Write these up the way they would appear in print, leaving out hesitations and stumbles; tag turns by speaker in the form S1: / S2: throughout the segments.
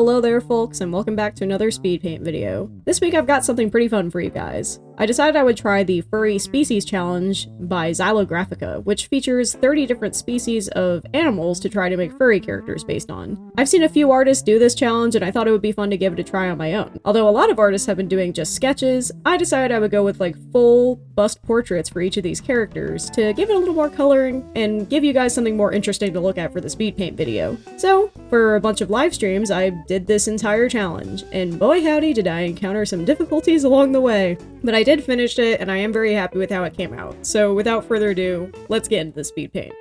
S1: Hello there folks, and welcome back to another speed paint video. This week I've got something pretty fun for you guys. I decided I would try the Furry Species Challenge by Xylographica, which features 30 different species of animals to try to make furry characters based on. I've seen a few artists do this challenge and I thought it would be fun to give it a try on my own. Although a lot of artists have been doing just sketches, I decided I would go with like full bust portraits for each of these characters to give it a little more coloring and give you guys something more interesting to look at for the speed paint video. So, for a bunch of live streams, I did this entire challenge, and boy howdy did I encounter some difficulties along the way. But I did finish it, and I am very happy with how it came out. So without further ado, let's get into the speed paint.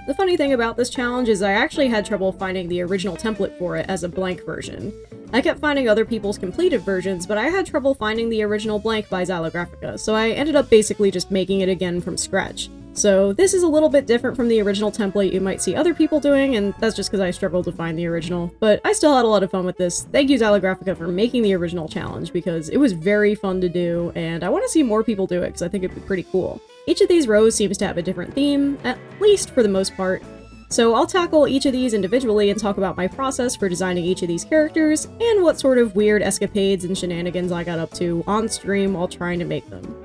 S1: The funny thing about this challenge is I actually had trouble finding the original template for it as a blank version. I kept finding other people's completed versions, but I had trouble finding the original blank by Xylographica, so I ended up basically just making it again from scratch. So this is a little bit different from the original template you might see other people doing, and that's just because I struggled to find the original. But I still had a lot of fun with this. Thank you Xylographica for making the original challenge, because it was very fun to do, and I want to see more people do it because I think it'd be pretty cool. Each of these rows seems to have a different theme, at least for the most part. So I'll tackle each of these individually and talk about my process for designing each of these characters, and what sort of weird escapades and shenanigans I got up to on stream while trying to make them.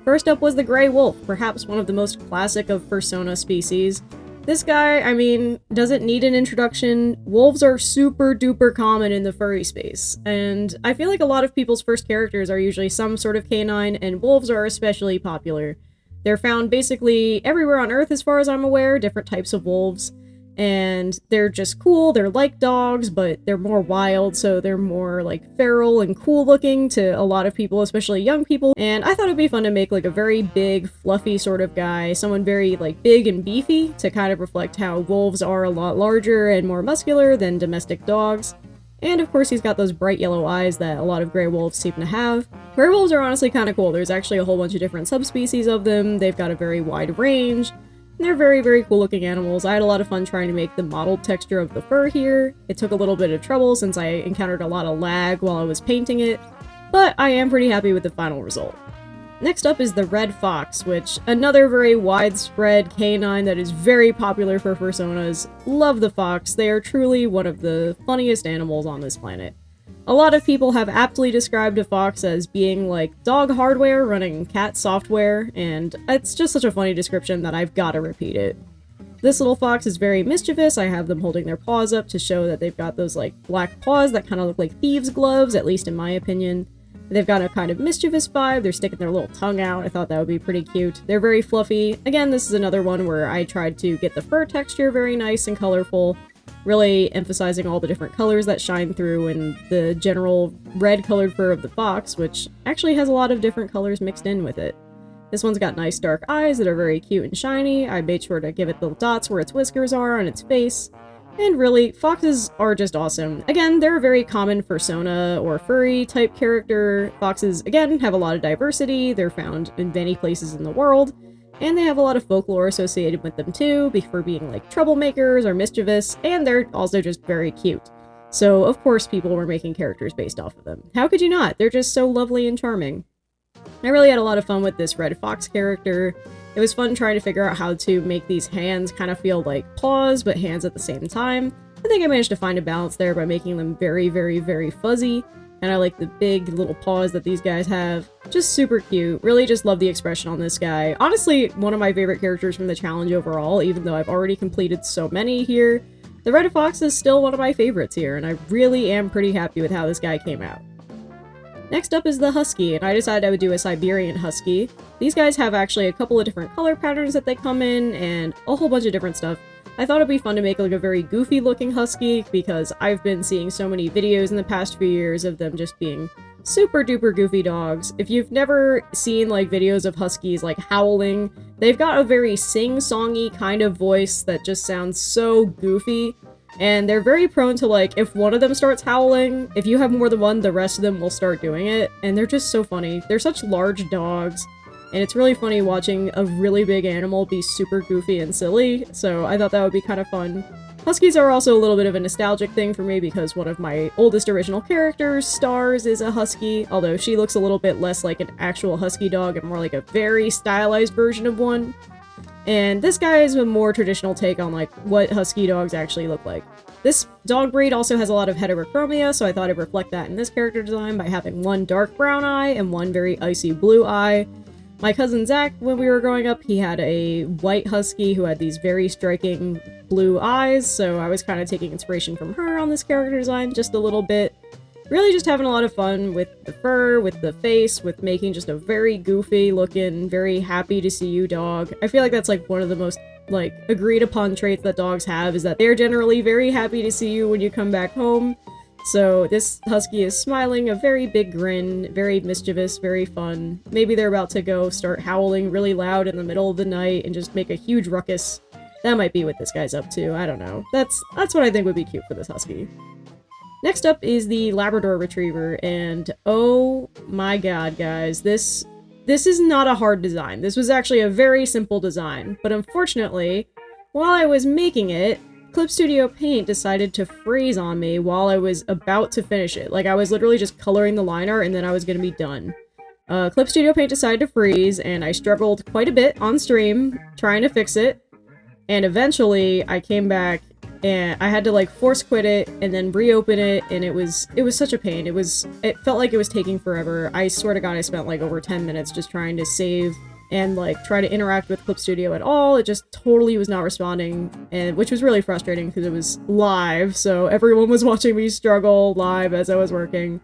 S1: First up was the gray wolf, perhaps one of the most classic of Fursona species. This guy, I mean, doesn't need an introduction. Wolves are super duper common in the furry space, and I feel like a lot of people's first characters are usually some sort of canine, and wolves are especially popular. They're found basically everywhere on Earth as far as I'm aware, different types of wolves. And they're just cool, they're like dogs, but they're more wild, so they're more like feral and cool looking to a lot of people, especially young people. And I thought it'd be fun to make like a very big, fluffy sort of guy, someone very like big and beefy to kind of reflect how wolves are a lot larger and more muscular than domestic dogs. And of course he's got those bright yellow eyes that a lot of gray wolves seem to have. Gray wolves are honestly kind of cool. There's actually a whole bunch of different subspecies of them. They've got a very wide range. And they're very, very cool looking animals. I had a lot of fun trying to make the mottled texture of the fur here. It took a little bit of trouble since I encountered a lot of lag while I was painting it, but I am pretty happy with the final result. Next up is the red fox, which another very widespread canine that is very popular for Fursonas. Love the fox. They are truly one of the funniest animals on this planet. A lot of people have aptly described a fox as being like dog hardware running cat software, and it's just such a funny description that I've gotta repeat it. This little fox is very mischievous. I have them holding their paws up to show that they've got those like black paws that kind of look like thieves' gloves, at least in my opinion. They've got a kind of mischievous vibe. They're sticking their little tongue out. I thought that would be pretty cute. They're very fluffy. Again, this is another one where I tried to get the fur texture very nice and colorful, really emphasizing all the different colors that shine through and the general red colored fur of the fox, which actually has a lot of different colors mixed in with it. This one's got nice dark eyes that are very cute and shiny. I made sure to give it little dots where its whiskers are on its face. And really, foxes are just awesome. Again, they're a very common Fursona or furry type character. Foxes, again, have a lot of diversity. They're found in many places in the world. And they have a lot of folklore associated with them too, for being like troublemakers or mischievous, and they're also just very cute. So of course people were making characters based off of them. How could you not? They're just so lovely and charming. I really had a lot of fun with this red fox character. It was fun trying to figure out how to make these hands kind of feel like paws, but hands at the same time. I think I managed to find a balance there by making them very, very, very fuzzy. And I like the big little paws that these guys have. Just super cute. Really just love the expression on this guy. Honestly, one of my favorite characters from the challenge overall, even though I've already completed so many here. The red fox is still one of my favorites here, and I really am pretty happy with how this guy came out. Next up is the husky, and I decided I would do a Siberian husky. These guys have actually a couple of different color patterns that they come in, and a whole bunch of different stuff. I thought it'd be fun to make like a very goofy looking husky because I've been seeing so many videos in the past few years of them just being super duper goofy dogs. If you've never seen like videos of huskies like howling, they've got a very sing-songy kind of voice that just sounds so goofy. And they're very prone to like, if one of them starts howling, if you have more than one, the rest of them will start doing it. And they're just so funny. They're such large dogs. And it's really funny watching a really big animal be super goofy and silly, so I thought that would be kind of fun. Huskies are also a little bit of a nostalgic thing for me because one of my oldest original characters, Stars, is a husky, although she looks a little bit less like an actual husky dog and more like a very stylized version of one. And this guy is a more traditional take on like what husky dogs actually look like. This dog breed also has a lot of heterochromia, so I thought I'd reflect that in this character design by having one dark brown eye and one very icy blue eye. My cousin Zach, when we were growing up, he had a white husky who had these very striking blue eyes, so I was kind of taking inspiration from her on this character design just a little bit. Really just having a lot of fun with the fur, with the face, with making just a very goofy looking, very happy to see you dog. I feel like that's like one of the most like agreed upon traits that dogs have, is that they're generally very happy to see you when you come back home. So this husky is smiling a very big grin, very mischievous, very fun. Maybe they're about to go start howling really loud in the middle of the night and just make a huge ruckus. That might be what this guy's up to, I don't know. That's what I think would be cute for this husky. Next up is the Labrador Retriever, and oh my god, guys, this is not a hard design. This was actually a very simple design, but unfortunately, while I was making it, Clip Studio Paint decided to freeze on me while I was about to finish it. Like, I was literally just coloring the line art and then I was gonna be done. Clip Studio Paint decided to freeze, and I struggled quite a bit on stream trying to fix it, and eventually I came back and I had to like force quit it and then reopen it, and it was such a pain. It felt like it was taking forever. I swear to god I spent like over 10 minutes just trying to save and like try to interact with Clip Studio at all. It just totally was not responding, and which was really frustrating because it was live, so everyone was watching me struggle live as I was working.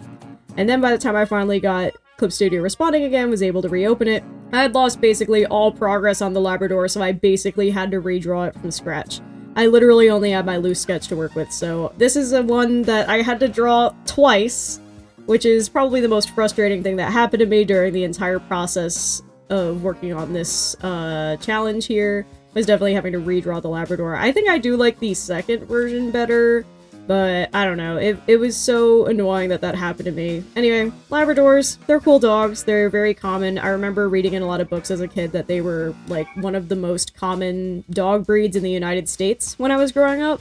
S1: And then by the time I finally got Clip Studio responding again, was able to reopen it, I had lost basically all progress on the Labrador, so I basically had to redraw it from scratch. I literally only had my loose sketch to work with, so this is a one that I had to draw twice, which is probably the most frustrating thing that happened to me during the entire process of working on this challenge here, was definitely having to redraw the Labrador. I think I do like the second version better, but I don't know, it was so annoying that that happened to me. Anyway, Labradors, they're cool dogs, they're very common. I remember reading in a lot of books as a kid that they were like one of the most common dog breeds in the United States when I was growing up,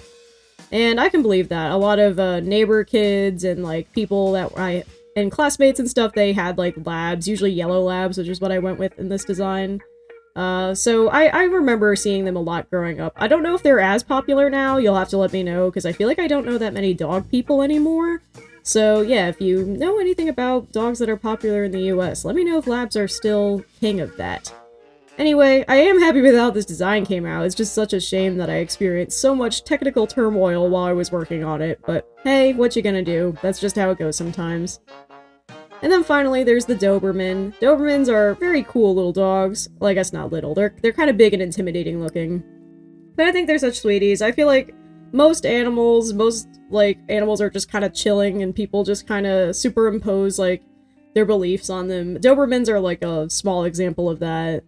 S1: and I can believe that. A lot of neighbor kids and like people that and classmates and stuff, they had like labs, usually yellow labs, which is what I went with in this design. So I remember seeing them a lot growing up. I don't know if they're as popular now, you'll have to let me know, because I feel like I don't know that many dog people anymore. So yeah, if you know anything about dogs that are popular in the US, let me know if labs are still king of that. Anyway, I am happy with how this design came out. It's just such a shame that I experienced so much technical turmoil while I was working on it, but hey, what you gonna do? That's just how it goes sometimes. And then finally, there's the Doberman. Dobermans are very cool little dogs. Well, I guess not little. They're kind of big and intimidating looking. But I think they're such sweeties. I feel like most animals are just kind of chilling, and people just kind of superimpose, like, their beliefs on them. Dobermans are, like, a small example of that.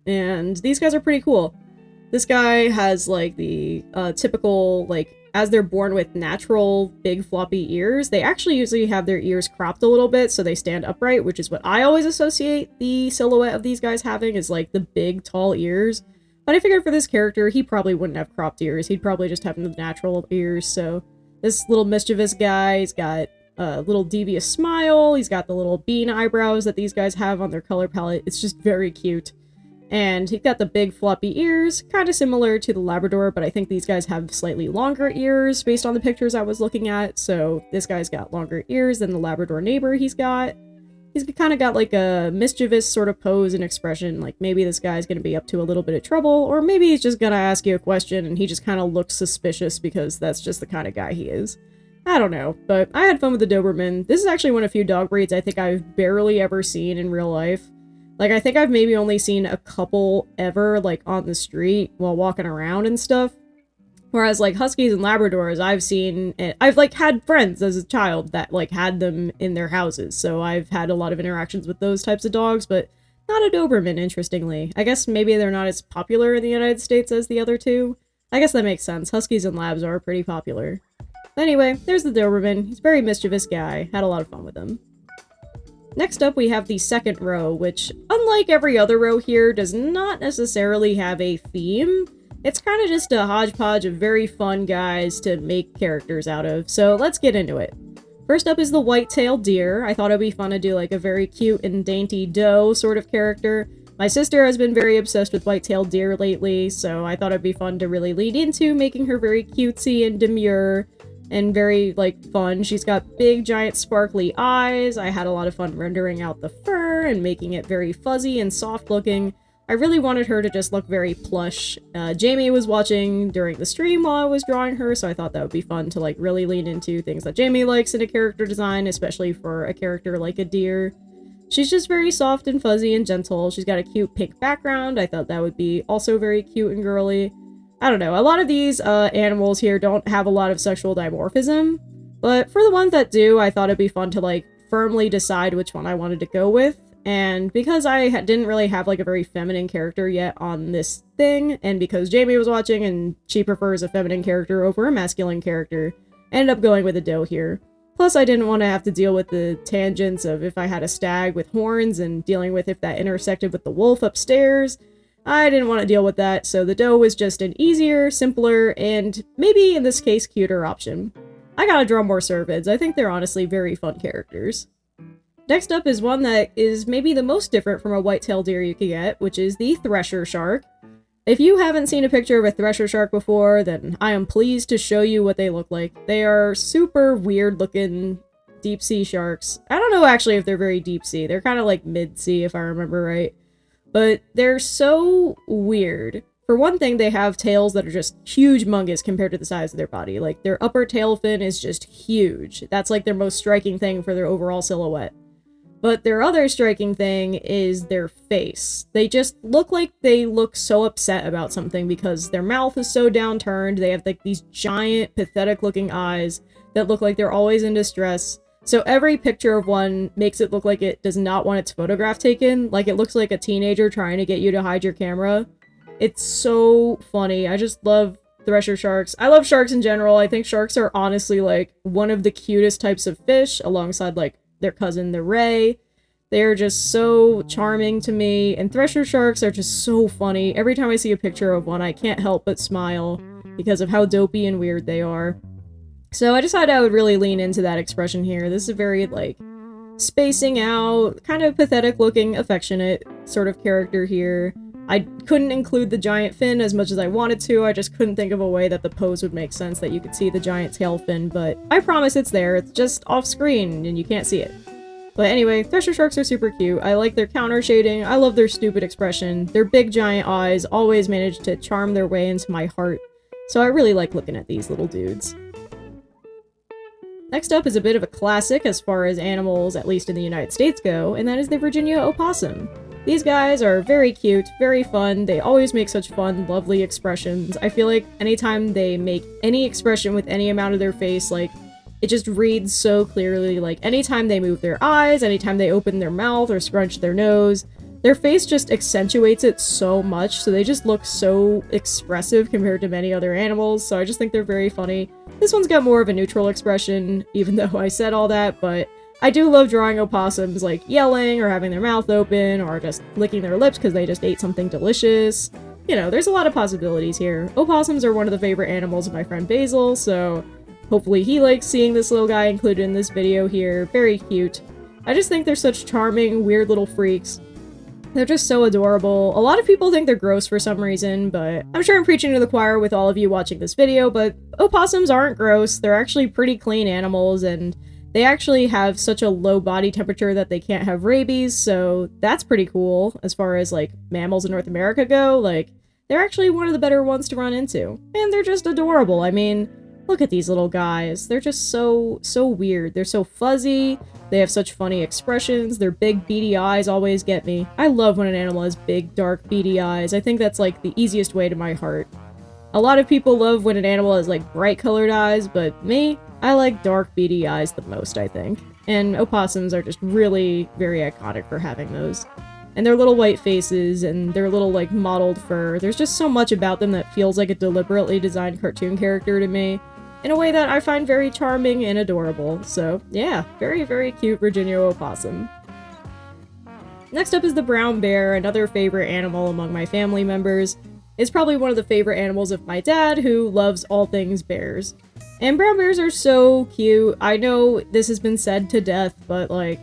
S1: And these guys are pretty cool. This guy has, like, the typical, like, as they're born with natural big floppy ears, they actually usually have their ears cropped a little bit so they stand upright, which is what I always associate the silhouette of these guys having, is like the big tall ears. But I figured for this character, he probably wouldn't have cropped ears. He'd probably just have the natural ears. So this little mischievous guy, he's got a little devious smile. He's got the little bean eyebrows that these guys have on their color palette. It's just very cute. And he's got the big floppy ears, kind of similar to the Labrador, but I think these guys have slightly longer ears based on the pictures I was looking at. So this guy's got longer ears than the Labrador neighbor he's got. He's kind of got like a mischievous sort of pose and expression, like maybe this guy's going to be up to a little bit of trouble, or maybe he's just going to ask you a question and he just kind of looks suspicious because that's just the kind of guy he is. I don't know, but I had fun with the Doberman. This is actually one of the few dog breeds I think I've barely ever seen in real life. Like, I think I've maybe only seen a couple ever, like, on the street while walking around and stuff. Whereas, like, Huskies and Labradors, I've seen, I've, like, had friends as a child that, like, had them in their houses. So I've had a lot of interactions with those types of dogs, but not a Doberman, interestingly. I guess maybe they're not as popular in the United States as the other two. I guess that makes sense. Huskies and Labs are pretty popular. Anyway, there's the Doberman. He's a very mischievous guy. Had a lot of fun with him. Next up, we have the second row, which, unlike every other row here, does not necessarily have a theme. It's kind of just a hodgepodge of very fun guys to make characters out of, so let's get into it. First up is the white-tailed deer. I thought it'd be fun to do like a very cute and dainty doe sort of character. My sister has been very obsessed with white-tailed deer lately, so I thought it'd be fun to really lean into making her very cutesy and demure and very, like, fun. She's got big, giant, sparkly eyes. I had a lot of fun rendering out the fur and making it very fuzzy and soft-looking. I really wanted her to just look very plush. Jamie was watching during the stream while I was drawing her, so I thought that would be fun to, like, really lean into things that Jamie likes in a character design, especially for a character like a deer. She's just very soft and fuzzy and gentle. She's got a cute pink background. I thought that would be also very cute and girly. I don't know, a lot of these animals here don't have a lot of sexual dimorphism, but for the ones that do, I thought it'd be fun to, like, firmly decide which one I wanted to go with. And because I didn't really have, like, a very feminine character yet on this thing, and because Jamie was watching and she prefers a feminine character over a masculine character, I ended up going with a doe here. Plus, I didn't want to have to deal with the tangents of if I had a stag with horns and dealing with if that intersected with the wolf upstairs. I didn't want to deal with that, so the doe was just an easier, simpler, and maybe, in this case, cuter option. I gotta draw more cervids. I think they're honestly very fun characters. Next up is one that is maybe the most different from a white-tailed deer you could get, which is the thresher shark. If you haven't seen a picture of a thresher shark before, then I am pleased to show you what they look like. They are super weird-looking deep-sea sharks. I don't know actually if they're very deep-sea. They're kind of like mid-sea, if I remember right. But they're so weird. For one thing, they have tails that are just huge mungus compared to the size of their body. Like, their upper tail fin is just huge. That's like their most striking thing for their overall silhouette. But their other striking thing is their face. They just look like they look so upset about something because their mouth is so downturned. They have like these giant, pathetic looking eyes that look like they're always in distress. So every picture of one makes it look like it does not want its photograph taken. Like it looks like a teenager trying to get you to hide your camera. It's so funny. I just love thresher sharks. I love sharks in general. I think sharks are honestly like one of the cutest types of fish alongside like their cousin, the ray. They're just so charming to me, and thresher sharks are just so funny. Every time I see a picture of one, I can't help but smile because of how dopey and weird they are. So I decided I would really lean into that expression here. This is a very, like, spacing out, kind of pathetic looking, affectionate sort of character here. I couldn't include the giant fin as much as I wanted to. I just couldn't think of a way that the pose would make sense that you could see the giant tail fin, but I promise it's there. It's just off screen and you can't see it. But anyway, thresher sharks are super cute. I like their counter shading. I love their stupid expression. Their big giant eyes always manage to charm their way into my heart. So I really like looking at these little dudes. Next up is a bit of a classic as far as animals, at least in the United States, go, and that is the Virginia opossum. These guys are very cute, very fun, they always make such fun, lovely expressions. I feel like anytime they make any expression with any amount of their face, like, it just reads so clearly. Like, anytime they move their eyes, anytime they open their mouth or scrunch their nose, their face just accentuates it so much, so they just look so expressive compared to many other animals, so I just think they're very funny. This one's got more of a neutral expression, even though I said all that, but I do love drawing opossums, like, yelling, or having their mouth open, or just licking their lips because they just ate something delicious. You know, there's a lot of possibilities here. Opossums are one of the favorite animals of my friend Basil, so hopefully he likes seeing this little guy included in this video here. Very cute. I just think they're such charming, weird little freaks. They're just so adorable. A lot of people think they're gross for some reason, but I'm sure I'm preaching to the choir with all of you watching this video, but opossums aren't gross. They're actually pretty clean animals, and they actually have such a low body temperature that they can't have rabies, so that's pretty cool as far as, like, mammals in North America go. Like, they're actually one of the better ones to run into. And they're just adorable. I mean, look at these little guys. They're just so weird. They're so fuzzy. They have such funny expressions. Their big beady eyes always get me. I love when an animal has big, dark, beady eyes. I think that's, like, the easiest way to my heart. A lot of people love when an animal has, like, bright colored eyes, but me, I like dark, beady eyes the most, I think. And opossums are just really very iconic for having those. And their little white faces and their little, like, mottled fur. There's just so much about them that feels like a deliberately designed cartoon character to me, in a way that I find very charming and adorable. So, yeah, very, very cute Virginia opossum. Next up is the brown bear, another favorite animal among my family members. It's probably one of the favorite animals of my dad, who loves all things bears. And brown bears are so cute. I know this has been said to death, but, like,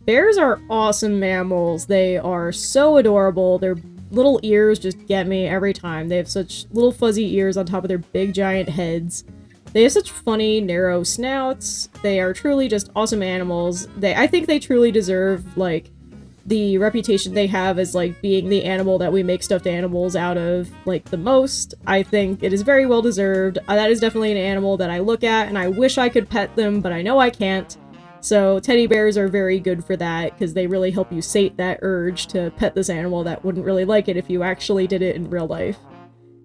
S1: bears are awesome mammals. They are so adorable. Their little ears just get me every time. They have such little fuzzy ears on top of their big giant heads. They have such funny, narrow snouts. They are truly just awesome animals. I think they truly deserve, like, the reputation they have as, like, being the animal that we make stuffed animals out of, like, the most. I think it is very well deserved. That is definitely an animal that I look at and I wish I could pet them, but I know I can't. So teddy bears are very good for that, because they really help you sate that urge to pet this animal that wouldn't really like it if you actually did it in real life.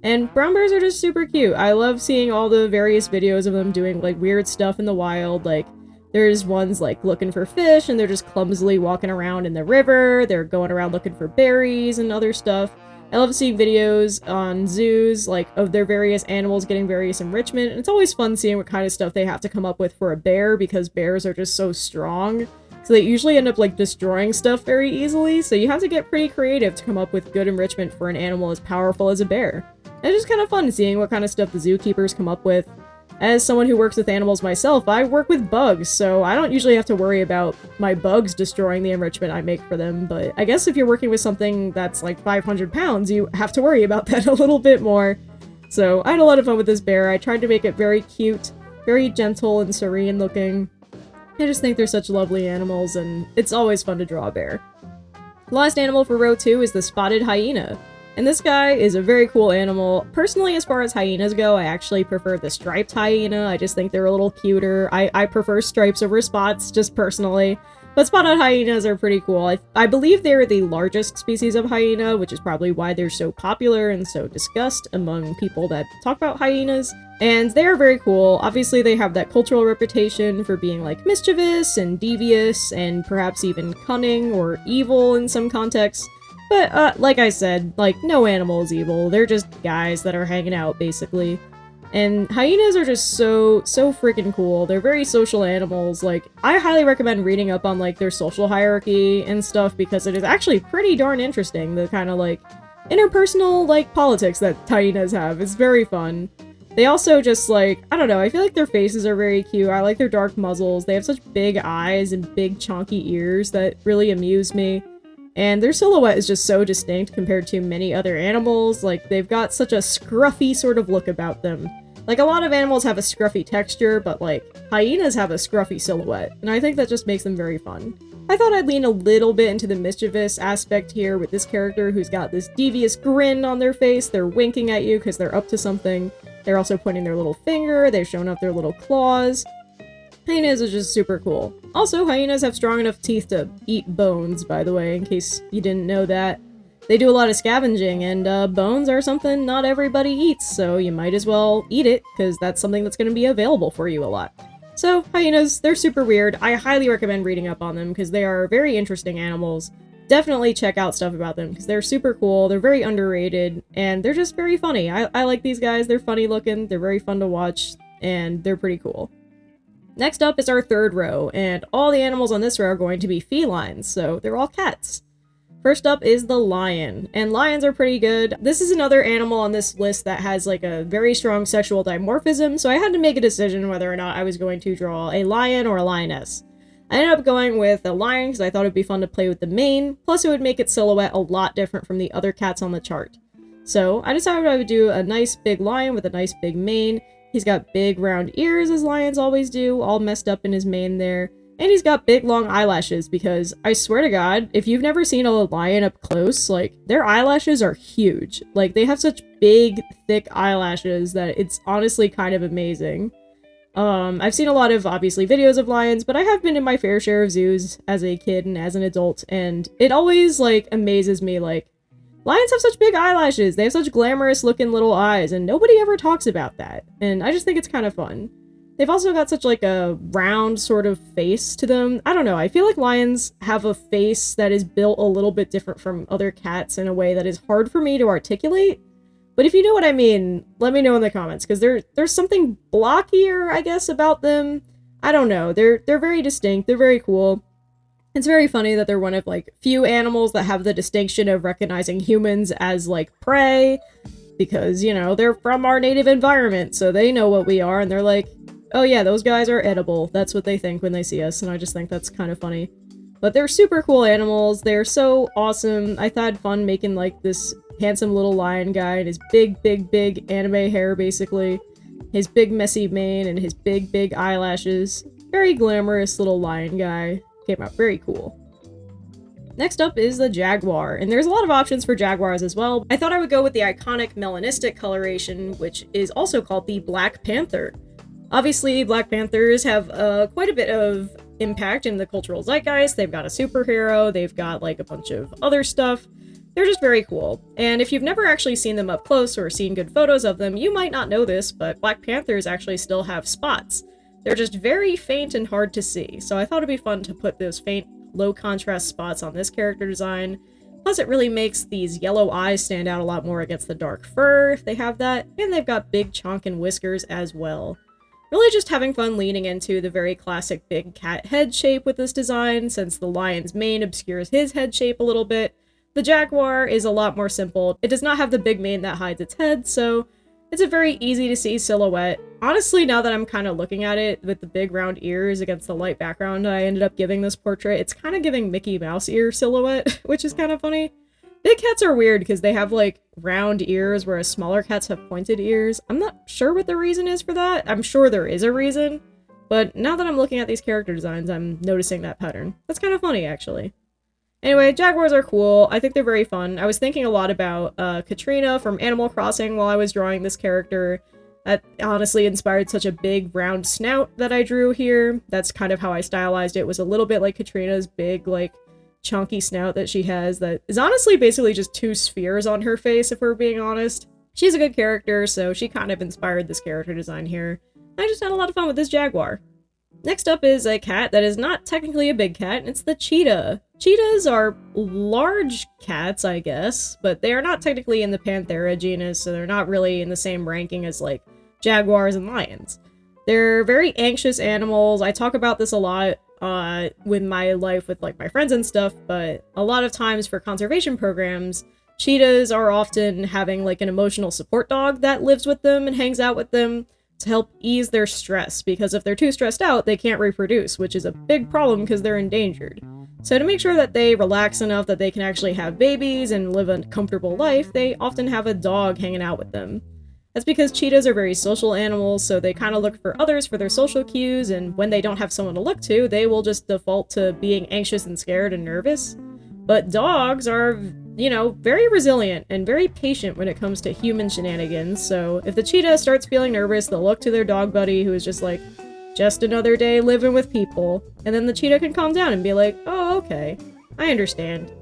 S1: And brown bears are just super cute. I love seeing all the various videos of them doing, like, weird stuff in the wild. Like, there's ones, like, looking for fish, and they're just clumsily walking around in the river. They're going around looking for berries and other stuff. I love seeing videos on zoos, like, of their various animals getting various enrichment. And it's always fun seeing what kind of stuff they have to come up with for a bear, because bears are just so strong. So they usually end up, like, destroying stuff very easily, so you have to get pretty creative to come up with good enrichment for an animal as powerful as a bear. And it's just kind of fun seeing what kind of stuff the zookeepers come up with. As someone who works with animals myself, I work with bugs, so I don't usually have to worry about my bugs destroying the enrichment I make for them, but I guess if you're working with something that's like 500 pounds, you have to worry about that a little bit more. So I had a lot of fun with this bear. I tried to make it very cute, very gentle and serene looking. I just think they're such lovely animals, and it's always fun to draw a bear. The last animal for row 2 is the spotted hyena. And this guy is a very cool animal. Personally, as far as hyenas go, I actually prefer the striped hyena. I just think they're a little cuter. I prefer stripes over spots, just personally. But spotted hyenas are pretty cool. I believe they're the largest species of hyena, which is probably why they're so popular and so discussed among people that talk about hyenas. And they are very cool. Obviously, they have that cultural reputation for being, like, mischievous and devious and perhaps even cunning or evil in some contexts. But, like I said, like, no animal is evil. They're just guys that are hanging out, basically. And hyenas are just so freaking cool. They're very social animals. Like, I highly recommend reading up on, like, their social hierarchy and stuff, because it is actually pretty darn interesting, the kind of, like, interpersonal, like, politics that hyenas have. It's very fun. They also just, like, I don't know, I feel like their faces are very cute. I like their dark muzzles. They have such big eyes and big chonky ears that really amuse me. And their silhouette is just so distinct compared to many other animals. Like, they've got such a scruffy sort of look about them. Like, a lot of animals have a scruffy texture, but, like, hyenas have a scruffy silhouette, and I think that just makes them very fun. I thought I'd lean a little bit into the mischievous aspect here with this character who's got this devious grin on their face. They're winking at you because they're up to something. They're also pointing their little finger. They've shown off their little claws. Hyenas are just super cool. Also, hyenas have strong enough teeth to eat bones, by the way, in case you didn't know that. They do a lot of scavenging, and bones are something not everybody eats, so you might as well eat it, because that's something that's going to be available for you a lot. So, hyenas, they're super weird. I highly recommend reading up on them, because they are very interesting animals. Definitely check out stuff about them, because they're super cool, they're very underrated, and they're just very funny. I like these guys, they're funny looking, they're very fun to watch, and they're pretty cool. Next up is our third row, and all the animals on this row are going to be felines, so they're all cats. First up is the lion, and lions are pretty good. This is another animal on this list that has, like, a very strong sexual dimorphism, so I had to make a decision whether or not I was going to draw a lion or a lioness. I ended up going with a lion because I thought it'd be fun to play with the mane, plus it would make its silhouette a lot different from the other cats on the chart. So I decided I would do a nice big lion with a nice big mane. He's got big round ears, as lions always do, all messed up in his mane there. And he's got big long eyelashes, because I swear to God, if you've never seen a lion up close, like, their eyelashes are huge. Like, they have such big, thick eyelashes that it's honestly kind of amazing. I've seen a lot of, obviously, videos of lions, but I have been in my fair share of zoos as a kid and as an adult, and it always, like, amazes me, like, lions have such big eyelashes, they have such glamorous looking little eyes, and nobody ever talks about that, and I just think it's kind of fun. They've also got such, like, a round sort of face to them. I don't know, I feel like lions have a face that is built a little bit different from other cats in a way that is hard for me to articulate. But if you know what I mean, let me know in the comments, because there's something blockier, I guess, about them. I don't know, they're very distinct, they're very cool. It's very funny that they're one of, like, few animals that have the distinction of recognizing humans as, like, prey, because, you know, they're from our native environment, so they know what we are, and they're like, oh yeah, those guys are edible. That's what they think when they see us, and I just think that's kind of funny. But they're super cool animals. They're so awesome. I had fun making like this handsome little lion guy and his big anime hair, basically. His big messy mane and his big eyelashes. Very glamorous little lion guy. Came out very cool. Next up is the jaguar, and there's a lot of options for jaguars as well. I thought I would go with the iconic melanistic coloration, which is also called the Black Panther. Obviously, Black Panthers have quite a bit of impact in the cultural zeitgeist. They've got a superhero, they've got like a bunch of other stuff. They're just very cool. And if you've never actually seen them up close or seen good photos of them, you might not know this, but Black Panthers actually still have spots. They're just very faint and hard to see, so I thought it'd be fun to put those faint, low contrast spots on this character design. Plus it really makes these yellow eyes stand out a lot more against the dark fur, if they have that, and they've got big chonkin whiskers as well. Really just having fun leaning into the very classic big cat head shape with this design, since the lion's mane obscures his head shape a little bit. The jaguar is a lot more simple. It does not have the big mane that hides its head, so it's a very easy to see silhouette. Honestly, now that I'm kind of looking at it with the big round ears against the light background I ended up giving this portrait, it's kind of giving Mickey Mouse ear silhouette, which is kind of funny. Big cats are weird because they have like round ears, whereas smaller cats have pointed ears. I'm not sure what the reason is for that. I'm sure there is a reason, but now that I'm looking at these character designs, I'm noticing that pattern. That's kind of funny, actually. Anyway, jaguars are cool. I think they're very fun. I was thinking a lot about Katrina from Animal Crossing while I was drawing this character. That honestly inspired such a big round snout that I drew here. That's kind of how I stylized it. It was a little bit like Katrina's big, like, chunky snout that she has that is honestly basically just two spheres on her face, if we're being honest. She's a good character, so she kind of inspired this character design here. I just had a lot of fun with this jaguar. Next up is a cat that is not technically a big cat, and it's the cheetah. Cheetahs are large cats, I guess, but they are not technically in the Panthera genus, so they're not really in the same ranking as, like, jaguars and lions. They're very anxious animals. I talk about this a lot with my life with, like, my friends and stuff, but a lot of times for conservation programs, cheetahs are often having, like, an emotional support dog that lives with them and hangs out with them to help ease their stress, because if they're too stressed out, they can't reproduce, which is a big problem because they're endangered. So to make sure that they relax enough that they can actually have babies and live a comfortable life, they often have a dog hanging out with them. That's because cheetahs are very social animals, so they kind of look for others for their social cues, and when they don't have someone to look to, they will just default to being anxious and scared and nervous. But dogs are, you know, very resilient and very patient when it comes to human shenanigans, so if the cheetah starts feeling nervous, they'll look to their dog buddy who is just like, just another day living with people, and then the cheetah can calm down and be like, oh, okay, I understand.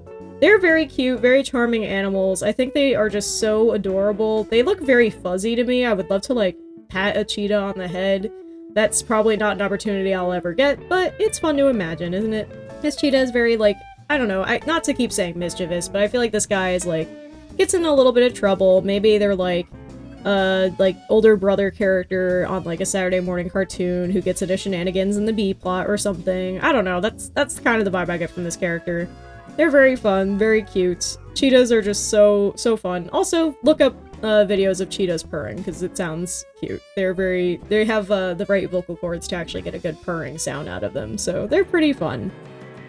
S1: They're very cute, very charming animals. I think they are just so adorable. They look very fuzzy to me. I would love to, like, pat a cheetah on the head. That's probably not an opportunity I'll ever get, but it's fun to imagine, isn't it? This cheetah is very, like, I don't know, not to keep saying mischievous, but I feel like this guy is, like, gets in a little bit of trouble. Maybe they're, like, older brother character on, like, a Saturday morning cartoon who gets into shenanigans in the B-plot or something. I don't know, that's kind of the vibe I get from this character. They're very fun, very cute. Cheetahs are just so fun. Also, look up videos of cheetahs purring, because it sounds cute. They have the right vocal cords to actually get a good purring sound out of them, so they're pretty fun.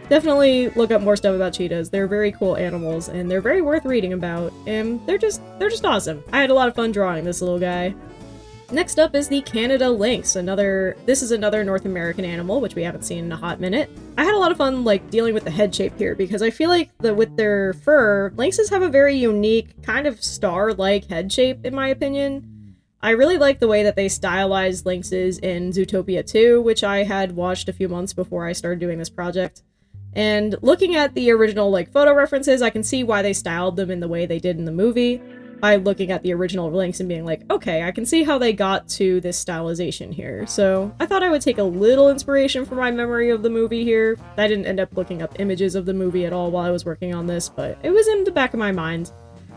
S1: Definitely look up more stuff about cheetahs. They're very cool animals, and they're very worth reading about, and they're just awesome. I had a lot of fun drawing this little guy. Next up is the Canada lynx. This is another North American animal, which we haven't seen in a hot minute. I had a lot of fun, like, dealing with the head shape here, because I feel like with their fur, lynxes have a very unique, kind of star-like head shape, in my opinion. I really like the way that they stylized lynxes in Zootopia 2, which I had watched a few months before I started doing this project. And looking at the original, like, photo references, I can see why they styled them in the way they did in the movie, by looking at the original lynx and being like, okay, I can see how they got to this stylization here. So I thought I would take a little inspiration from my memory of the movie here. I didn't end up looking up images of the movie at all while I was working on this, but it was in the back of my mind.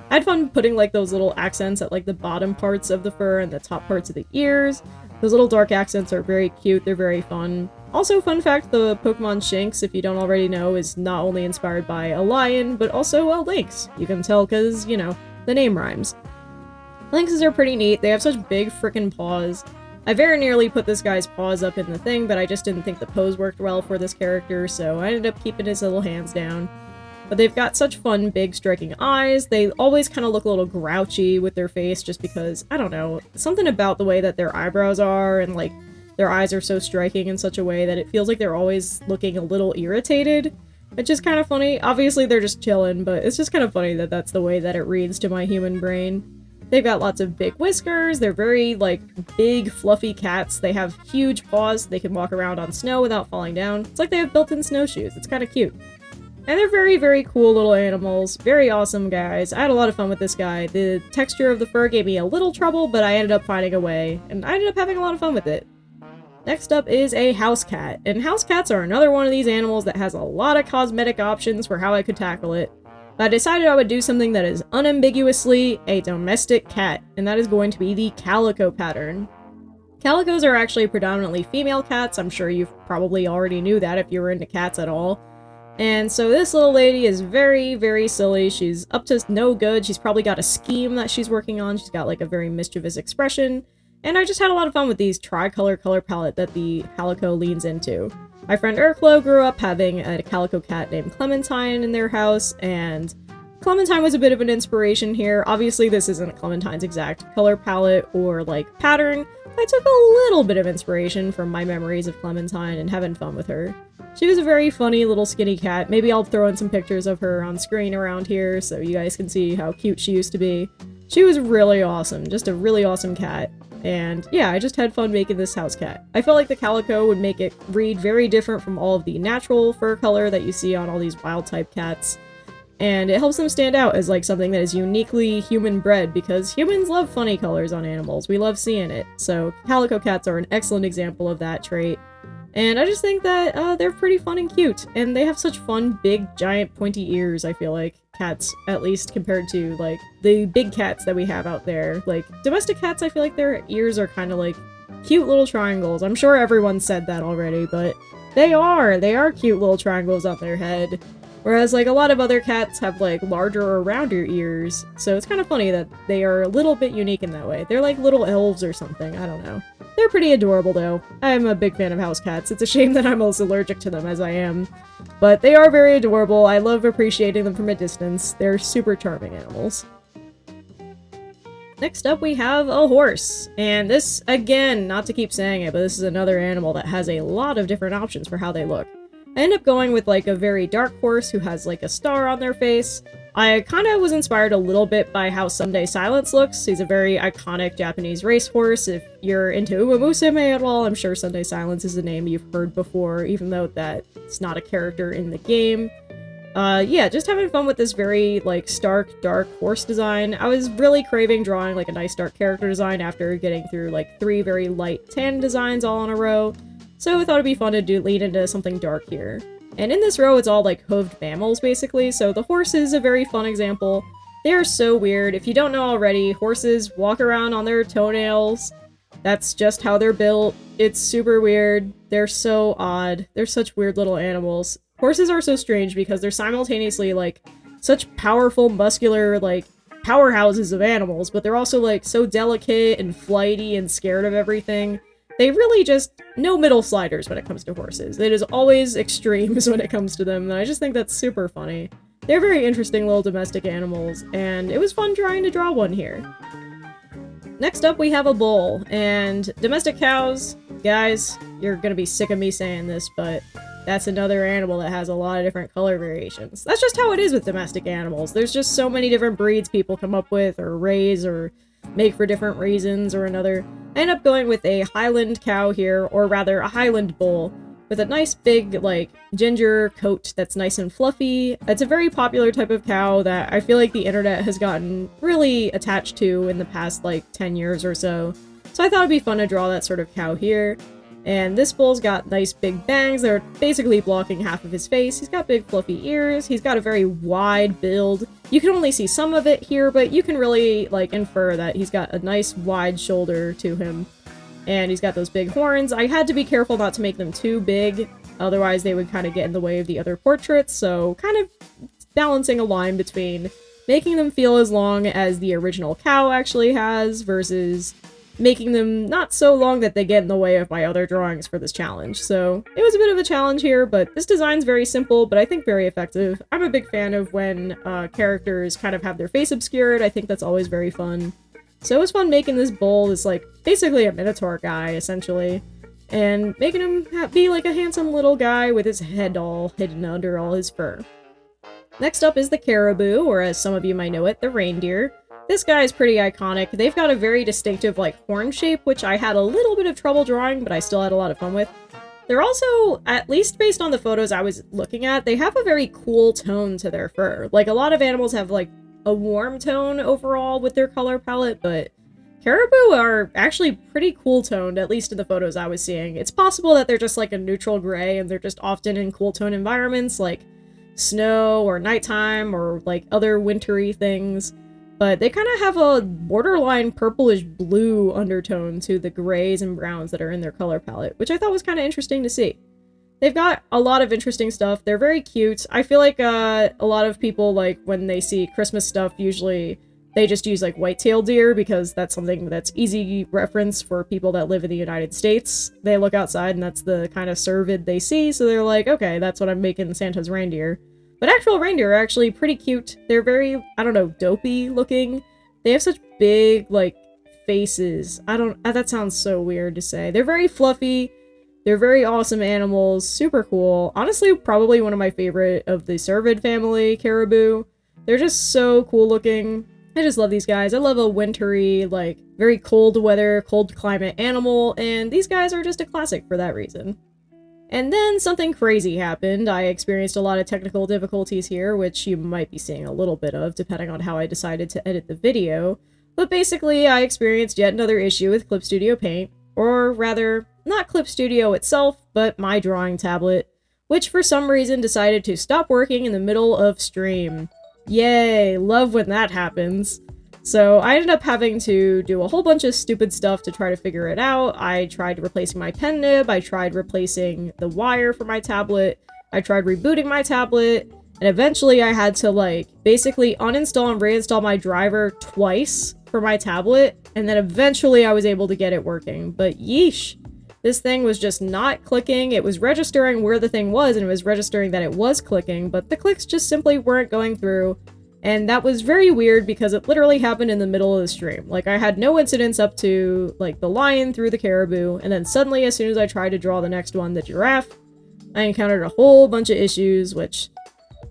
S1: I had fun putting, like, those little accents at, like, the bottom parts of the fur and the top parts of the ears. Those little dark accents are very cute, they're very fun. Also, fun fact, the Pokemon Shinx, if you don't already know, is not only inspired by a lion, but also a lynx. You can tell because, you know, the name rhymes. Lynxes are pretty neat. They have such big frickin' paws. I very nearly put this guy's paws up in the thing, but I just didn't think the pose worked well for this character, so I ended up keeping his little hands down. But they've got such fun, big, striking eyes. They always kind of look a little grouchy with their face just because, I don't know, something about the way that their eyebrows are and, like, their eyes are so striking in such a way that it feels like they're always looking a little irritated, which is kind of funny. Obviously, they're just chilling, but it's just kind of funny that that's the way that it reads to my human brain. They've got lots of big whiskers. They're very, like, big, fluffy cats. They have huge paws. They can walk around on snow without falling down. It's like they have built-in snowshoes. It's kind of cute. And they're very, very cool little animals. Very awesome guys. I had a lot of fun with this guy. The texture of the fur gave me a little trouble, but I ended up finding a way, and I ended up having a lot of fun with it. Next up is a house cat, and house cats are another one of these animals that has a lot of cosmetic options for how I could tackle it. But I decided I would do something that is unambiguously a domestic cat, and that is going to be the calico pattern. Calicos are actually predominantly female cats. I'm sure you probably already knew that if you were into cats at all. And so this little lady is very, very silly. She's up to no good. She's probably got a scheme that she's working on. She's got like a very mischievous expression. And I just had a lot of fun with these tricolor color palette that the calico leans into. My friend Urklo grew up having a calico cat named Clementine in their house, and Clementine was a bit of an inspiration here. Obviously, this isn't Clementine's exact color palette or, like, pattern. I took a little bit of inspiration from my memories of Clementine and having fun with her. She was a very funny little skinny cat. Maybe I'll throw in some pictures of her on screen around here so you guys can see how cute she used to be. She was really awesome. Just a really awesome cat. And yeah, I just had fun making this house cat. I felt like the calico would make it read very different from all of the natural fur color that you see on all these wild type cats. And it helps them stand out as like something that is uniquely human bred because humans love funny colors on animals. We love seeing it. So calico cats are an excellent example of that trait. And I just think that they're pretty fun and cute. And they have such fun, big, giant, pointy ears, I feel like. Cats, at least compared to, like, the big cats that we have out there. Like, domestic cats, I feel like their ears are kind of like cute little triangles. I'm sure everyone said that already, but they are cute little triangles on their head. Whereas, like, a lot of other cats have, like, larger or rounder ears, so it's kind of funny that they are a little bit unique in that way. They're like little elves or something, I don't know. They're pretty adorable, though. I'm a big fan of house cats. It's a shame that I'm as allergic to them as I am. But they are very adorable. I love appreciating them from a distance. They're super charming animals. Next up, we have a horse. And this, again, not to keep saying it, but this is another animal that has a lot of different options for how they look. I end up going with, like, a very dark horse who has, like, a star on their face. I kind of was inspired a little bit by how Sunday Silence looks. He's a very iconic Japanese racehorse. If you're into Uemusime at all, I'm sure Sunday Silence is a name you've heard before, even though that's not a character in the game. Yeah, just having fun with this very, like, stark, dark horse design. I was really craving drawing, like, a nice dark character design after getting through, like, 3 very light tan designs all in a row. So I thought it'd be fun to lead into something dark here. And in this row, it's all, like, hooved mammals, basically, so the horse is a very fun example. They are so weird. If you don't know already, horses walk around on their toenails. That's just how they're built. It's super weird. They're so odd. They're such weird little animals. Horses are so strange because they're simultaneously, like, such powerful, muscular, like, powerhouses of animals, but they're also, like, so delicate and flighty and scared of everything. They really just, no middle sliders when it comes to horses. It is always extremes when it comes to them, and I just think that's super funny. They're very interesting little domestic animals, and it was fun trying to draw one here. Next up, we have a bull, and domestic cows, guys, you're gonna be sick of me saying this, but that's another animal that has a lot of different color variations. That's just how it is with domestic animals. There's just so many different breeds people come up with, or raise, or make for different reasons or another. I end up going with a Highland cow here, or rather a Highland bull, with a nice big, like, ginger coat that's nice and fluffy. It's a very popular type of cow that I feel like the internet has gotten really attached to in the past, like, 10 years or so. So I thought it'd be fun to draw that sort of cow here. And this bull's got nice big bangs that are basically blocking half of his face. He's got big fluffy ears. He's got a very wide build. You can only see some of it here, but you can really, like, infer that he's got a nice wide shoulder to him. And he's got those big horns. I had to be careful not to make them too big, otherwise they would kind of get in the way of the other portraits, so kind of balancing a line between making them feel as long as the original cow actually has versus making them not so long that they get in the way of my other drawings for this challenge. So it was a bit of a challenge here, but this design's very simple, but I think very effective. I'm a big fan of when characters kind of have their face obscured. I think that's always very fun. So it was fun making this bull, this like basically a minotaur guy, essentially, and making him be like a handsome little guy with his head all hidden under all his fur. Next up is the caribou, or as some of you might know it, the reindeer. This guy is pretty iconic. They've got a very distinctive, like, horn shape, which I had a little bit of trouble drawing, but I still had a lot of fun with. They're also, at least based on the photos I was looking at, they have a very cool tone to their fur. Like, a lot of animals have, like, a warm tone overall with their color palette, but caribou are actually pretty cool toned, at least in the photos I was seeing. It's possible that they're just, like, a neutral gray, and they're just often in cool tone environments, like snow or nighttime or, like, other wintry things. But they kind of have a borderline purplish blue undertone to the grays and browns that are in their color palette, which I thought was kind of interesting to see. They've got a lot of interesting stuff. They're very cute. I feel like a lot of people, like, when they see Christmas stuff, usually they just use, like, white-tailed deer because that's something that's easy reference for people that live in the United States. They look outside and that's the kind of cervid they see, so they're like, okay, that's what I'm making Santa's reindeer. But actual reindeer are actually pretty cute. They're very, I don't know, dopey looking. They have such big, like, faces. That sounds so weird to say. They're very fluffy. They're very awesome animals. Super cool. Honestly, probably one of my favorite of the cervid family, caribou. They're just so cool looking. I just love these guys. I love a wintry, like, very cold weather, cold climate animal, and these guys are just a classic for that reason. And then something crazy happened. I experienced a lot of technical difficulties here, which you might be seeing a little bit of, depending on how I decided to edit the video. But basically, I experienced yet another issue with Clip Studio Paint, or rather, not Clip Studio itself, but my drawing tablet, which for some reason decided to stop working in the middle of stream. Yay, love when that happens. So I ended up having to do a whole bunch of stupid stuff to try to figure it out. I tried replacing my pen nib, I tried replacing the wire for my tablet, I tried rebooting my tablet, and eventually I had to, like, basically uninstall and reinstall my driver twice for my tablet, and then eventually I was able to get it working. But yeesh, this thing was just not clicking. It was registering where the thing was, and it was registering that it was clicking, but the clicks just simply weren't going through. And that was very weird because it literally happened in the middle of the stream. Like, I had no incidents up to, like, the lion through the caribou, and then suddenly, as soon as I tried to draw the next one, the giraffe, I encountered a whole bunch of issues, which,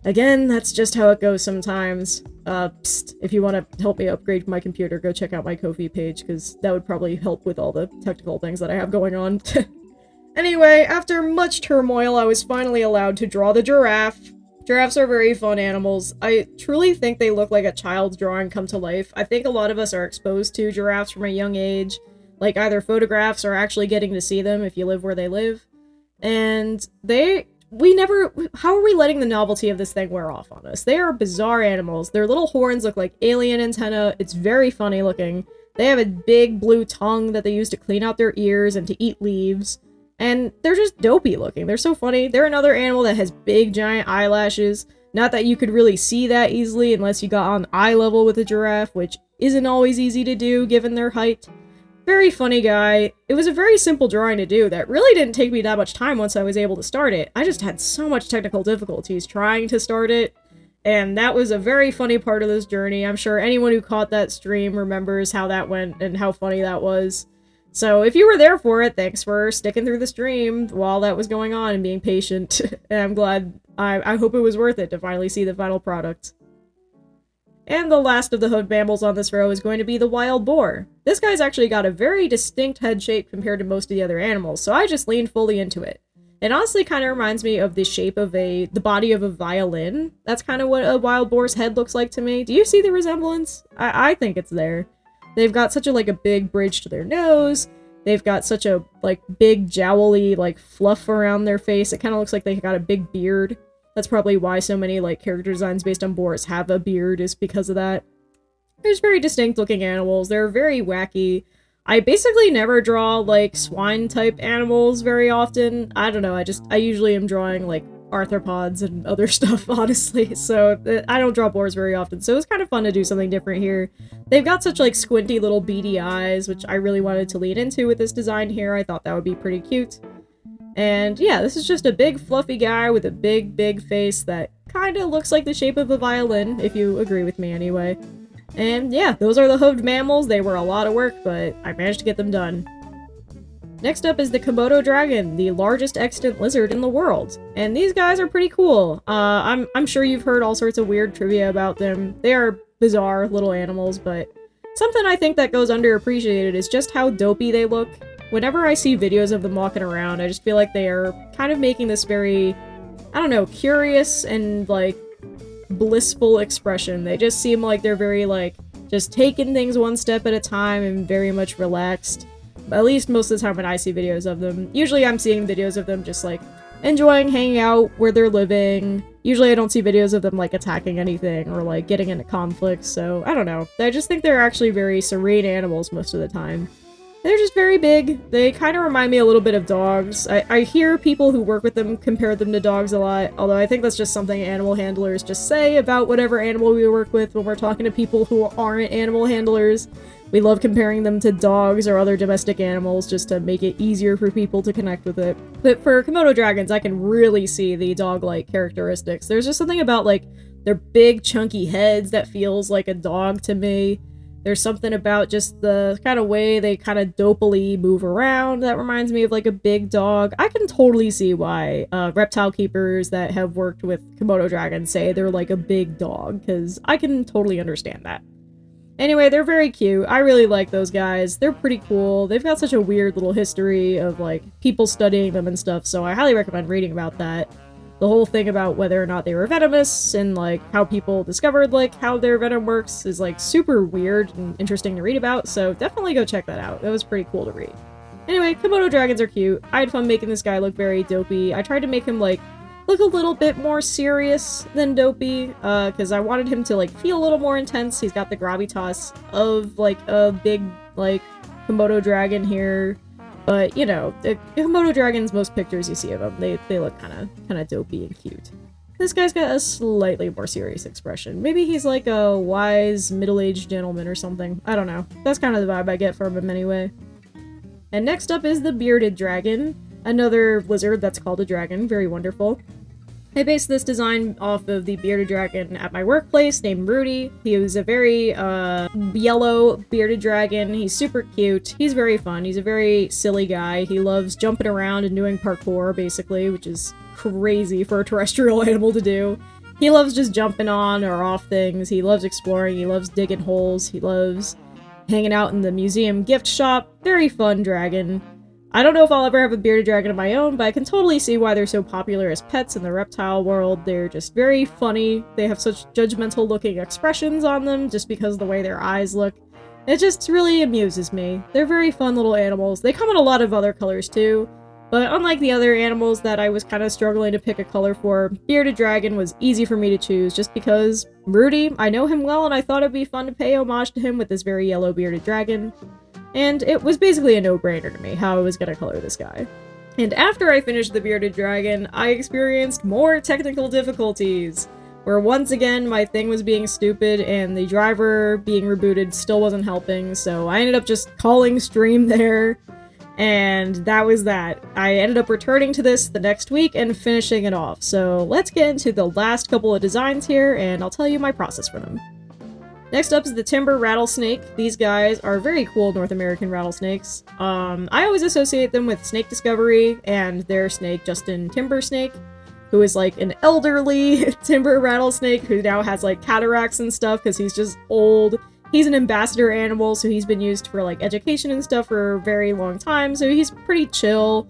S1: again, that's just how it goes sometimes. If you want to help me upgrade my computer, go check out my Ko-fi page, because that would probably help with all the technical things that I have going on. Anyway, after much turmoil, I was finally allowed to draw the giraffe. Giraffes are very fun animals. I truly think they look like a child's drawing come to life. I think a lot of us are exposed to giraffes from a young age, like either photographs or actually getting to see them if you live where they live. And how are we letting the novelty of this thing wear off on us? They are bizarre animals. Their little horns look like alien antennae. It's very funny looking. They have a big blue tongue that they use to clean out their ears and to eat leaves. And they're just dopey looking. They're so funny. They're another animal that has big giant eyelashes. Not that you could really see that easily unless you got on eye level with a giraffe, which isn't always easy to do given their height. Very funny guy. It was a very simple drawing to do that really didn't take me that much time once I was able to start it. I just had so much technical difficulties trying to start it. And that was a very funny part of this journey. I'm sure anyone who caught that stream remembers how that went and how funny that was. So if you were there for it, thanks for sticking through the stream while that was going on and being patient. And I'm glad, I hope it was worth it to finally see the final product. And the last of the hood mammals on this row is going to be the wild boar. This guy's actually got a very distinct head shape compared to most of the other animals, so I just leaned fully into it. It honestly kind of reminds me of the shape of the body of a violin. That's kind of what a wild boar's head looks like to me. Do you see the resemblance? I think it's there. They've got such a big bridge to their nose. They've got such a big jowly fluff around their face. It kind of looks like they got a big beard. That's probably why so many character designs based on boars have a beard, is because of that. They're just very distinct looking animals. They're very wacky. I basically never draw swine type animals very often. I don't know. I usually am drawing arthropods and other stuff, honestly. So I don't draw boars very often, so it was kind of fun to do something different here. They've got such like squinty little beady eyes, which I really wanted to lean into with this design here. I thought that would be pretty cute. And yeah, this is just a big fluffy guy with a big face that kind of looks like the shape of a violin, if you agree with me anyway. And yeah, those are the hooved mammals. They were a lot of work, but I managed to get them done. Next up is the Komodo dragon, the largest extant lizard in the world. And these guys are pretty cool. I'm sure you've heard all sorts of weird trivia about them. They are bizarre little animals, but something I think that goes underappreciated is just how dopey they look. Whenever I see videos of them walking around, I just feel like they are kind of making this very, I don't know, curious and like blissful expression. They just seem like they're very like just taking things one step at a time and very much relaxed. At least most of the time when I see videos of them. Usually I'm seeing videos of them just like enjoying hanging out where they're living. Usually I don't see videos of them like attacking anything or like getting into conflicts, so I don't know. I just think they're actually very serene animals most of the time. They're just very big. They kind of remind me a little bit of dogs. I hear people who work with them compare them to dogs a lot, although I think that's just something animal handlers just say about whatever animal we work with when we're talking to people who aren't animal handlers. We love comparing them to dogs or other domestic animals just to make it easier for people to connect with it. But for Komodo dragons, I can really see the dog-like characteristics. There's just something about like their big chunky heads that feels like a dog to me. There's something about just the kind of way they kind of dopily move around that reminds me of like a big dog. I can totally see why reptile keepers that have worked with Komodo dragons say they're like a big dog, because I can totally understand that. Anyway, they're very cute. I really like those guys. They're pretty cool. They've got such a weird little history of like people studying them and stuff, so I highly recommend reading about that. The whole thing about whether or not they were venomous and like how people discovered like how their venom works is like super weird and interesting to read about, so definitely go check that out. That was pretty cool to read. Anyway, Komodo dragons are cute. I had fun making this guy look very dopey. I tried to make him like look a little bit more serious than dopey, because I wanted him to like feel a little more intense. He's got the gravitas of like a big like Komodo dragon here. But, you know, the Komodo dragons, most pictures you see of them, they look kind of dopey and cute. This guy's got a slightly more serious expression. Maybe he's like a wise, middle-aged gentleman or something. I don't know. That's kind of the vibe I get from him anyway. And next up is the bearded dragon, another lizard that's called a dragon. Very wonderful. I based this design off of the bearded dragon at my workplace named Rudy. He was a very yellow bearded dragon. He's super cute. He's very fun. He's a very silly guy. He loves jumping around and doing parkour, basically, which is crazy for a terrestrial animal to do. He loves just jumping on or off things. He loves exploring. He loves digging holes. He loves hanging out in the museum gift shop. Very fun dragon. I don't know if I'll ever have a bearded dragon of my own, but I can totally see why they're so popular as pets in the reptile world. They're just very funny. They have such judgmental looking expressions on them just because of the way their eyes look. It just really amuses me. They're very fun little animals. They come in a lot of other colors too, but unlike the other animals that I was kind of struggling to pick a color for, bearded dragon was easy for me to choose just because Rudy, I know him well and I thought it'd be fun to pay homage to him with this very yellow bearded dragon. And it was basically a no-brainer to me how I was gonna color this guy. And after I finished the bearded dragon, I experienced more technical difficulties, where once again my thing was being stupid and the driver being rebooted still wasn't helping, so I ended up just calling stream there, and that was that. I ended up returning to this the next week and finishing it off, so let's get into the last couple of designs here, and I'll tell you my process for them. Next up is the timber rattlesnake. These guys are very cool North American rattlesnakes. I always associate them with Snake Discovery and their snake, Justin Timber Snake, who is like an elderly timber rattlesnake who now has like cataracts and stuff because he's just old. He's an ambassador animal, so he's been used for like education and stuff for a very long time, so he's pretty chill.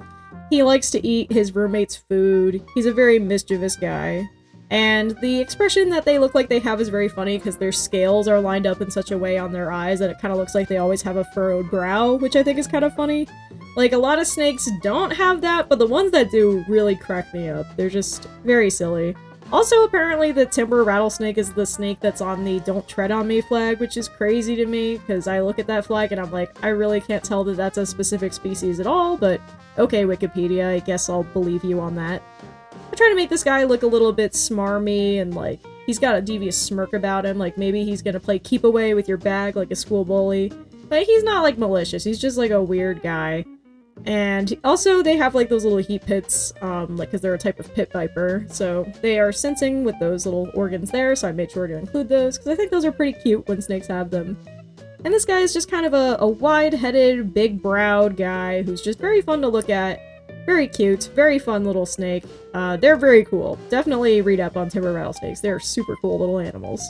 S1: He likes to eat his roommate's food. He's a very mischievous guy. And the expression that they look like they have is very funny because their scales are lined up in such a way on their eyes that it kind of looks like they always have a furrowed brow, which I think is kind of funny. Like, a lot of snakes don't have that, but the ones that do really crack me up. They're just very silly. Also, apparently the timber rattlesnake is the snake that's on the Don't Tread on Me flag, which is crazy to me, because I look at that flag and I'm like, I really can't tell that that's a specific species at all, but okay, Wikipedia, I guess I'll believe you on that. I try to make this guy look a little bit smarmy and like he's got a devious smirk about him, like maybe he's gonna play keep away with your bag like a school bully. But he's not like malicious, he's just like a weird guy. And also they have like those little heat pits, like because they're a type of pit viper, so they are sensing with those little organs there, so I made sure to include those because I think those are pretty cute when snakes have them. And this guy is just kind of a wide-headed, big-browed guy who's just very fun to look at. Very cute, very fun little snake. They're very cool. Definitely read up on timber rattlesnakes. They're super cool little animals.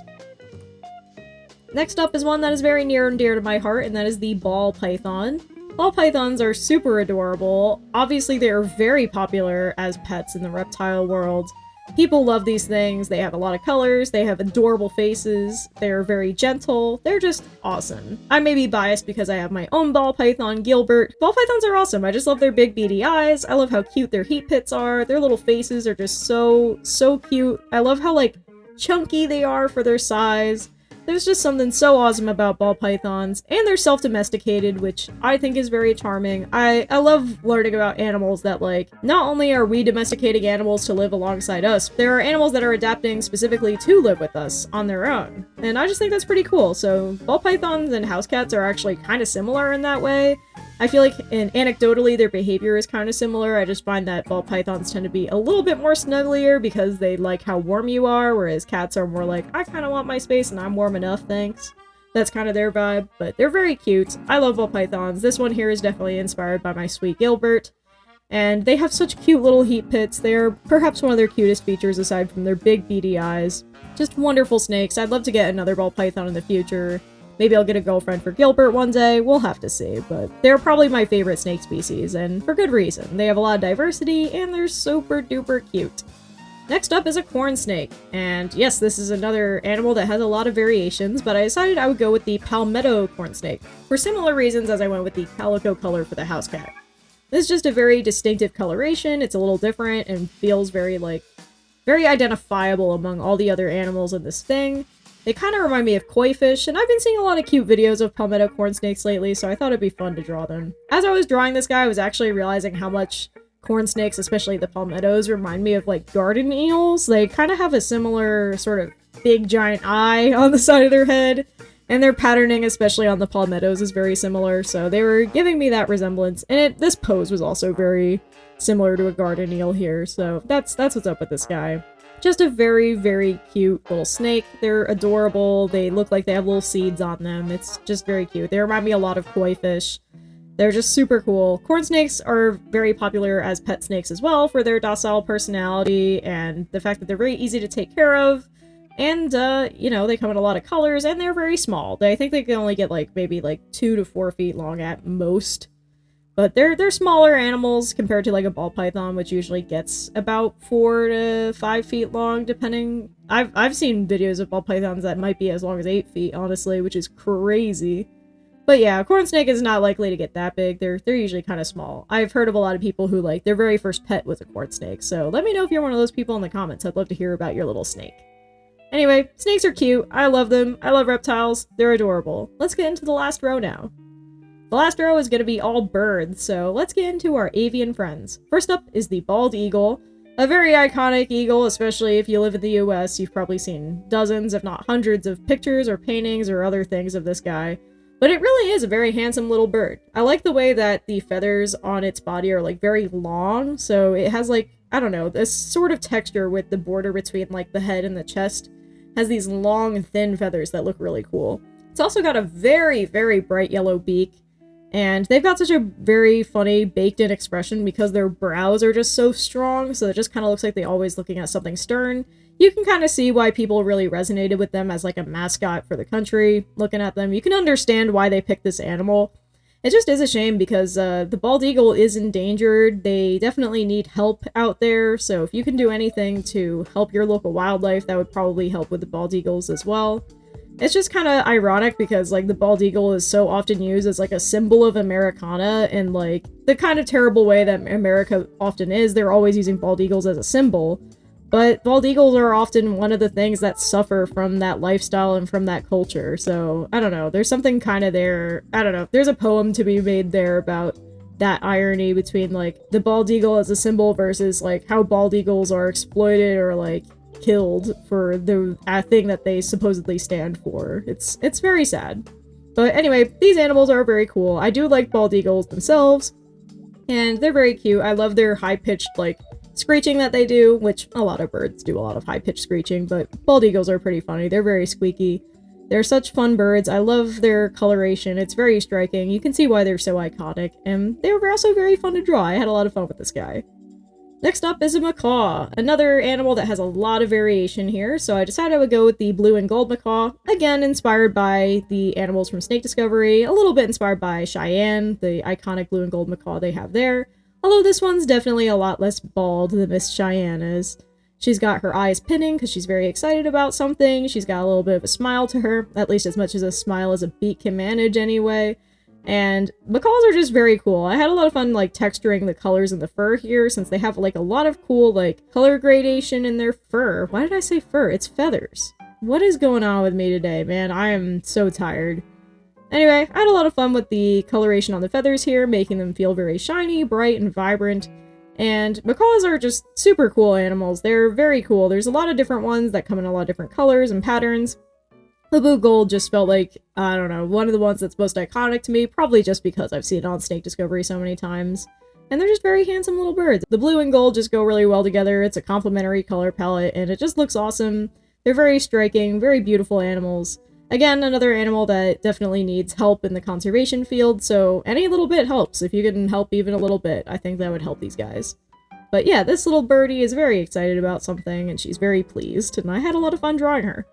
S1: Next up is one that is very near and dear to my heart, and that is the ball python. Ball pythons are super adorable. Obviously, they are very popular as pets in the reptile world. People love these things. They have a lot of colors, they have adorable faces, they're very gentle, they're just awesome. I may be biased because I have my own ball python, Gilbert. Ball pythons are awesome. I just love their big beady eyes. I love how cute their heat pits are. Their little faces are just so cute. I love how like chunky they are for their size. There's just something so awesome about ball pythons, and they're self-domesticated, which I think is very charming. I love learning about animals that, like, not only are we domesticating animals to live alongside us, there are animals that are adapting specifically to live with us on their own. And I just think that's pretty cool. So ball pythons and house cats are actually kind of similar in that way. I feel like, and anecdotally, their behavior is kind of similar. I just find that ball pythons tend to be a little bit more snugglier because they like how warm you are, whereas cats are more like, I kind of want my space and I'm warm enough, thanks. That's kind of their vibe, but they're very cute. I love ball pythons. This one here is definitely inspired by my sweet Gilbert. And they have such cute little heat pits. They're perhaps one of their cutest features aside from their big beady eyes. Just wonderful snakes. I'd love to get another ball python in the future. Maybe I'll get a girlfriend for Gilbert one day, we'll have to see, but they're probably my favorite snake species, and for good reason. They have a lot of diversity, and they're super duper cute. Next up is a corn snake, and yes, this is another animal that has a lot of variations, but I decided I would go with the palmetto corn snake, for similar reasons as I went with the calico color for the house cat. This is just a very distinctive coloration, it's a little different, and feels very identifiable among all the other animals in this thing. They kind of remind me of koi fish, and I've been seeing a lot of cute videos of palmetto corn snakes lately, so I thought it'd be fun to draw them. As I was drawing this guy, I was actually realizing how much corn snakes, especially the palmettos, remind me of like garden eels. They kind of have a similar sort of big giant eye on the side of their head, and their patterning, especially on the palmettos, is very similar, so they were giving me that resemblance. And this pose was also very similar to a garden eel here, so that's what's up with this guy. Just a very cute little snake. They're adorable. They look like they have little seeds on them. It's just very cute. They remind me a lot of koi fish. They're just super cool. Corn snakes are very popular as pet snakes as well for their docile personality and the fact that they're very easy to take care of. And, you know, they come in a lot of colors and they're very small. I think they can only get like maybe like 2 to 4 feet long at most. But they're smaller animals compared to like a ball python, which usually gets about 4 to 5 feet long, depending. I've seen videos of ball pythons that might be as long as 8 feet, honestly, which is crazy. But yeah, a corn snake is not likely to get that big. They're usually kind of small. I've heard of a lot of people who like their very first pet was a corn snake. So let me know if you're one of those people in the comments. I'd love to hear about your little snake. Anyway, snakes are cute. I love them. I love reptiles. They're adorable. Let's get into the last row now. The last row is going to be all birds, so let's get into our avian friends. First up is the bald eagle. A very iconic eagle, especially if you live in the US. You've probably seen dozens, if not hundreds, of pictures or paintings or other things of this guy. But it really is a very handsome little bird. I like the way that the feathers on its body are like very long, so it has like, I don't know, this sort of texture with the border between like the head and the chest. Has these long, thin feathers that look really cool. It's also got a very bright yellow beak. And they've got such a very funny baked-in expression because their brows are just so strong, so it just kind of looks like they're always looking at something stern. You can kind of see why people really resonated with them as like a mascot for the country, looking at them. You can understand why they picked this animal. It just is a shame because the bald eagle is endangered. They definitely need help out there, so if you can do anything to help your local wildlife, that would probably help with the bald eagles as well. It's just kind of ironic because, like, the bald eagle is so often used as, like, a symbol of Americana in, like, the kind of terrible way that America often is. They're always using bald eagles as a symbol. But bald eagles are often one of the things that suffer from that lifestyle and from that culture. So, I don't know. There's something kind of there. I don't know. There's a poem to be made there about that irony between, like, the bald eagle as a symbol versus, like, how bald eagles are exploited or, like, killed for the thing that they supposedly stand for. It's very sad. But anyway, these animals are very cool. I do like bald eagles themselves, and they're very cute. I love their high-pitched, like, screeching that they do, which a lot of birds do a lot of high-pitched screeching, but bald eagles are pretty funny. They're very squeaky. They're such fun birds. I love their coloration. It's very striking. You can see why they're so iconic, and they were also very fun to draw. I had a lot of fun with this guy. Next up is a macaw, another animal that has a lot of variation here, so I decided I would go with the blue and gold macaw, again inspired by the animals from Snake Discovery, a little bit inspired by Cheyenne, the iconic blue and gold macaw they have there, although this one's definitely a lot less bald than Miss Cheyenne is. She's got her eyes pinning because she's very excited about something. She's got a little bit of a smile to her, at least as much as a smile as a beak can manage anyway. And macaws are just very cool. I had a lot of fun, like, texturing the colors in the fur here, since they have, like, a lot of cool, like, color gradation in their fur. Why did I say fur? It's feathers. What is going on with me today, man? I am so tired. Anyway, I had a lot of fun with the coloration on the feathers here, making them feel very shiny, bright, and vibrant. And macaws are just super cool animals. They're very cool. There's a lot of different ones that come in a lot of different colors and patterns. The blue gold just felt like, I don't know, one of the ones that's most iconic to me, probably just because I've seen it on Snake Discovery so many times. And they're just very handsome little birds. The blue and gold just go really well together. It's a complementary color palette, and it just looks awesome. They're very striking, very beautiful animals. Again, another animal that definitely needs help in the conservation field, so any little bit helps. If you can help even a little bit, I think that would help these guys. But yeah, this little birdie is very excited about something, and she's very pleased, and I had a lot of fun drawing her.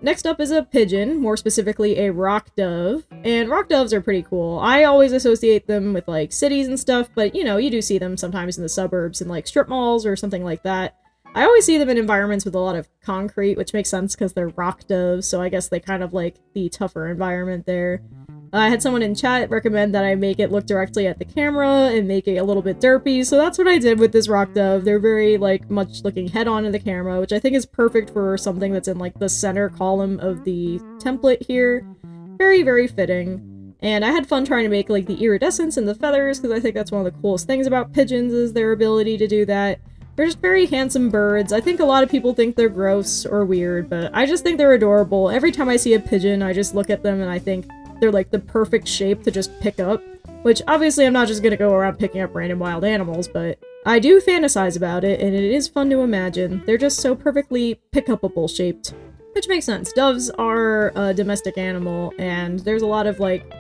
S1: Next up is a pigeon, more specifically a rock dove, and rock doves are pretty cool. I always associate them with, like, cities and stuff, but, you know, you do see them sometimes in the suburbs in, like, strip malls or something like that. I always see them in environments with a lot of concrete, which makes sense because they're rock doves, so I guess they kind of like the tougher environment there. I had someone in chat recommend that I make it look directly at the camera and make it a little bit derpy, so that's what I did with this rock dove. They're very, like, much looking head-on in the camera, which I think is perfect for something that's in, like, the center column of the template here. Very, very fitting. And I had fun trying to make, like, the iridescence and the feathers, because I think that's one of the coolest things about pigeons is their ability to do that. They're just very handsome birds. I think a lot of people think they're gross or weird, but I just think they're adorable. Every time I see a pigeon, I just look at them and I think they're like the perfect shape to just pick up. Which, obviously, I'm not just gonna go around picking up random wild animals, but I do fantasize about it, and it is fun to imagine. They're just so perfectly pick-upable shaped. Which makes sense. Doves are a domestic animal, and there's a lot of, like,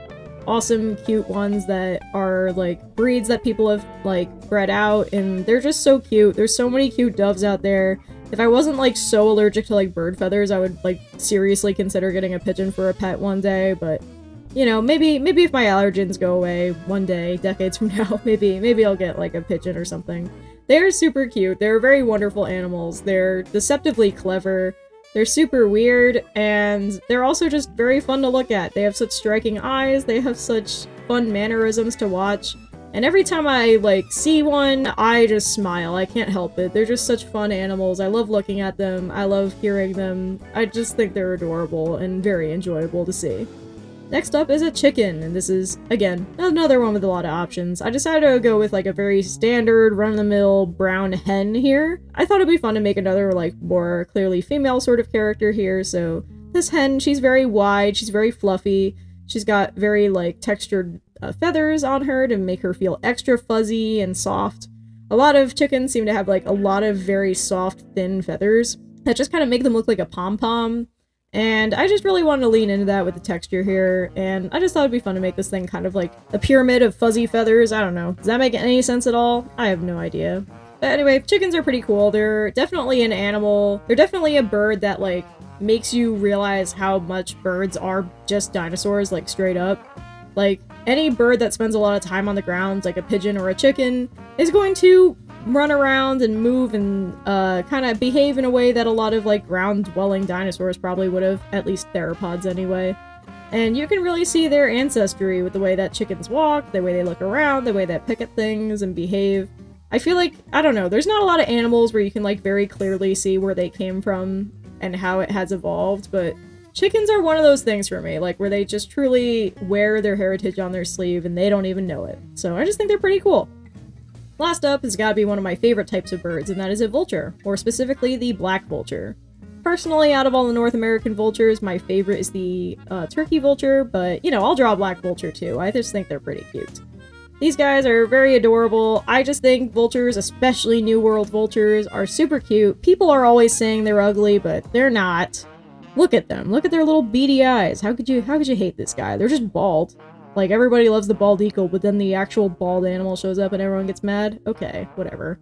S1: awesome, cute ones that are, like, breeds that people have, like, bred out, and they're just so cute. There's so many cute doves out there. If I wasn't, like, so allergic to, like, bird feathers, I would, like, seriously consider getting a pigeon for a pet one day, but, you know, maybe if my allergens go away one day, decades from now, maybe I'll get, like, a pigeon or something. They're super cute. They're very wonderful animals. They're deceptively clever. They're super weird, and they're also just very fun to look at. They have such striking eyes, they have such fun mannerisms to watch, and every time I, like, see one, I just smile. I can't help it. They're just such fun animals. I love looking at them. I love hearing them. I just think they're adorable and very enjoyable to see. Next up is a chicken, and this is, again, another one with a lot of options. I decided to go with, like, a very standard, run-of-the-mill brown hen here. I thought it'd be fun to make another, like, more clearly female sort of character here, so this hen, she's very wide, she's very fluffy, she's got very, like, textured feathers on her to make her feel extra fuzzy and soft. A lot of chickens seem to have, like, a lot of very soft, thin feathers that just kind of make them look like a pom-pom. And I just really wanted to lean into that with the texture here, and I just thought it'd be fun to make this thing kind of like a pyramid of fuzzy feathers. I don't know. Does that make any sense at all? I have no idea. But anyway, chickens are pretty cool. They're definitely an animal. They're definitely a bird that, like, makes you realize how much birds are just dinosaurs, like, straight up. Like, any bird that spends a lot of time on the ground, like a pigeon or a chicken, is going to run around and move and kind of behave in a way that a lot of, like, ground-dwelling dinosaurs probably would have, at least theropods anyway. And you can really see their ancestry with the way that chickens walk, the way they look around, the way they pick at things and behave. I feel like, I don't know, there's not a lot of animals where you can, like, very clearly see where they came from and how it has evolved, but Chickens are one of those things for me, like where they just truly wear their heritage on their sleeve and they don't even know it. So I just think they're pretty cool. Last up has gotta be one of my favorite types of birds, and that is a vulture, or specifically the black vulture. Personally, out of all the North American vultures, my favorite is the turkey vulture, but, you know, I'll draw a black vulture too. I just think they're pretty cute. These guys are very adorable. I just think vultures, especially New World vultures, are super cute. People are always saying they're ugly, but they're not. Look at them. Look at their little beady eyes. How could you hate this guy? They're just bald. Like, everybody loves the bald eagle, but then the actual bald animal shows up and everyone gets mad? Okay, whatever.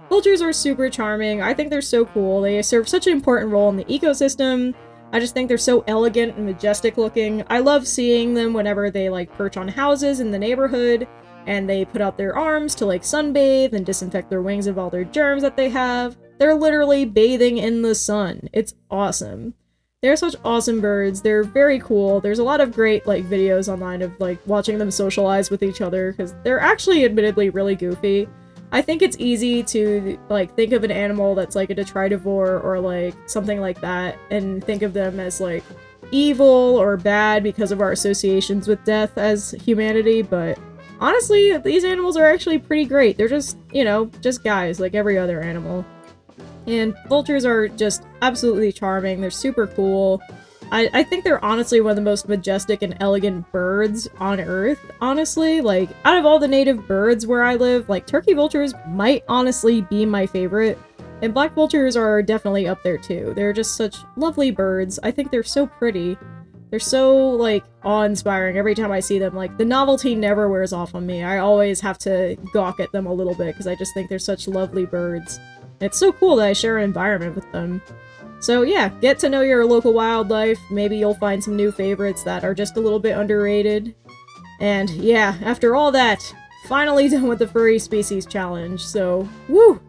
S1: Vultures are super charming. I think they're so cool. They serve such an important role in the ecosystem. I just think they're so elegant and majestic looking. I love seeing them whenever they, like, perch on houses in the neighborhood, and they put out their arms to, like, sunbathe and disinfect their wings of all their germs that they have. They're literally bathing in the sun. It's awesome. They're such awesome birds. They're very cool. There's a lot of great, like, videos online of, like, watching them socialize with each other, because they're actually admittedly really goofy. I think it's easy to, like, think of an animal that's, like, a detritivore or, like, something like that, and think of them as, like, evil or bad because of our associations with death as humanity, but honestly, these animals are actually pretty great. They're just, you know, just guys, like every other animal. And vultures are just absolutely charming. They're super cool. I think they're honestly one of the most majestic and elegant birds on Earth, honestly. Like, out of all the native birds where I live, like, turkey vultures might honestly be my favorite. And black vultures are definitely up there too. They're just such lovely birds. I think they're so pretty. They're so, like, awe-inspiring every time I see them. Like, the novelty never wears off on me. I always have to gawk at them a little bit because I just think they're such lovely birds. And it's so cool that I share an environment with them. So yeah, get to know your local wildlife. Maybe you'll find some new favorites that are just a little bit underrated. And yeah, after all that, finally done with the furry species challenge, so woo!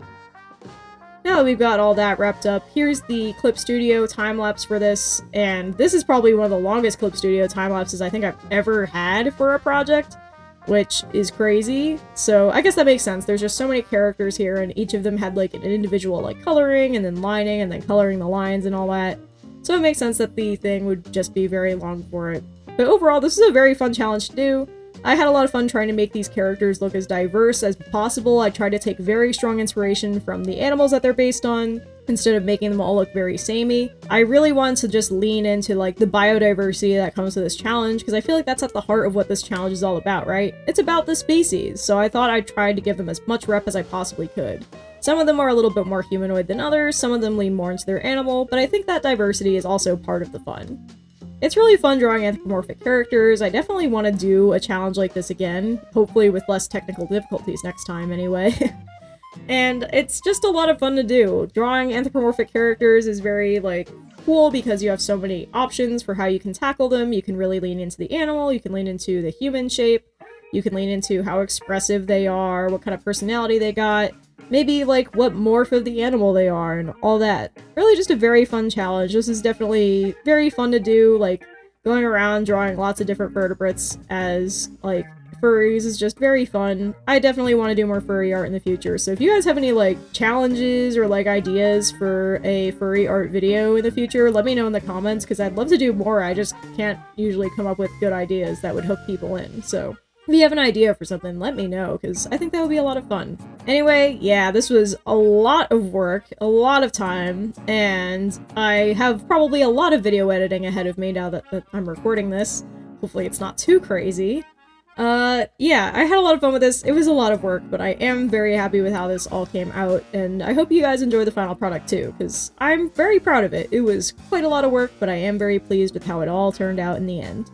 S1: Now that we've got all that wrapped up, here's the Clip Studio time-lapse for this, and this is probably one of the longest Clip Studio time-lapses I think I've ever had for a project, which is crazy. So I guess that makes sense. There's just so many characters here, and each of them had like an individual like coloring, and then lining, and then coloring the lines and all that. So it makes sense that the thing would just be very long for it. But overall, this is a very fun challenge to do. I had a lot of fun trying to make these characters look as diverse as possible. I tried to take very strong inspiration from the animals that they're based on, instead of making them all look very samey. I really wanted to just lean into like the biodiversity that comes with this challenge, because I feel like that's at the heart of what this challenge is all about, right? It's about the species, so I thought I'd try to give them as much rep as I possibly could. Some of them are a little bit more humanoid than others, some of them lean more into their animal, but I think that diversity is also part of the fun. It's really fun drawing anthropomorphic characters. I definitely want to do a challenge like this again, hopefully with less technical difficulties next time anyway. And it's just a lot of fun to do. Drawing anthropomorphic characters is very, like, cool because you have so many options for how you can tackle them. You can really lean into the animal, you can lean into the human shape, you can lean into how expressive they are, what kind of personality they got, maybe, like, what morph of the animal they are, and all that. Really just a very fun challenge. This is definitely very fun to do, like, going around drawing lots of different vertebrates as, like, furries is just very fun. I definitely want to do more furry art in the future, so if you guys have any, like, challenges or, like, ideas for a furry art video in the future, let me know in the comments, because I'd love to do more. I just can't usually come up with good ideas that would hook people in, so if you have an idea for something, let me know, because I think that would be a lot of fun. Anyway, yeah, this was a lot of work, a lot of time, and I have probably a lot of video editing ahead of me now that I'm recording this. Hopefully it's not too crazy. Yeah, I had a lot of fun with this. It was a lot of work, but I am very happy with how this all came out, and I hope you guys enjoy the final product too, because I'm very proud of it. It was quite a lot of work, but I am very pleased with how it all turned out in the end.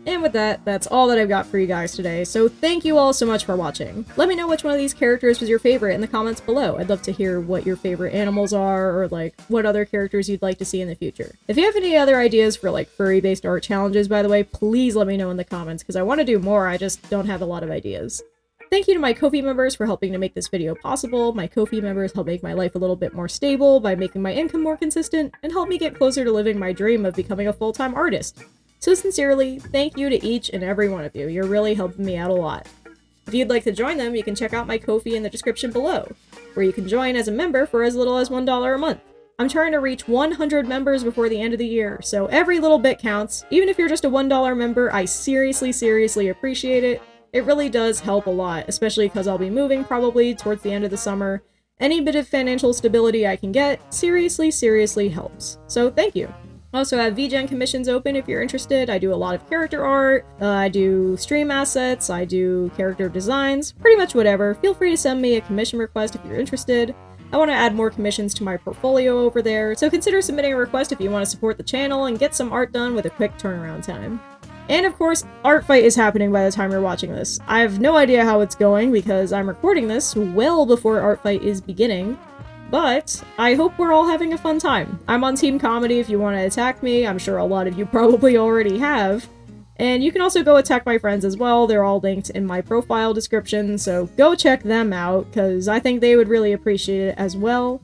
S1: And with that, that's all that I've got for you guys today, so thank you all so much for watching. Let me know which one of these characters was your favorite in the comments below. I'd love to hear what your favorite animals are, or like, what other characters you'd like to see in the future. If you have any other ideas for like furry-based art challenges, by the way, please let me know in the comments, because I want to do more, I just don't have a lot of ideas. Thank you to my Ko-fi members for helping to make this video possible. My Ko-fi members help make my life a little bit more stable by making my income more consistent, and help me get closer to living my dream of becoming a full-time artist. So sincerely, thank you to each and every one of you. You're really helping me out a lot. If you'd like to join them, you can check out my Ko-fi in the description below, where you can join as a member for as little as $1 a month. I'm trying to reach 100 members before the end of the year, so every little bit counts. Even if you're just a $1 member, I seriously appreciate it. It really does help a lot, especially because I'll be moving probably towards the end of the summer. Any bit of financial stability I can get seriously helps. So thank you. I also have VGen commissions open if you're interested. I do a lot of character art, I do stream assets, I do character designs, pretty much whatever. Feel free to send me a commission request if you're interested. I want to add more commissions to my portfolio over there, so consider submitting a request if you want to support the channel and get some art done with a quick turnaround time. And of course, Art Fight is happening by the time you're watching this. I have no idea how it's going because I'm recording this well before Art Fight is beginning. But I hope we're all having a fun time. I'm on Team Comedy if you want to attack me. I'm sure a lot of you probably already have. And you can also go attack my friends as well. They're all linked in my profile description, so go check them out, because I think they would really appreciate it as well.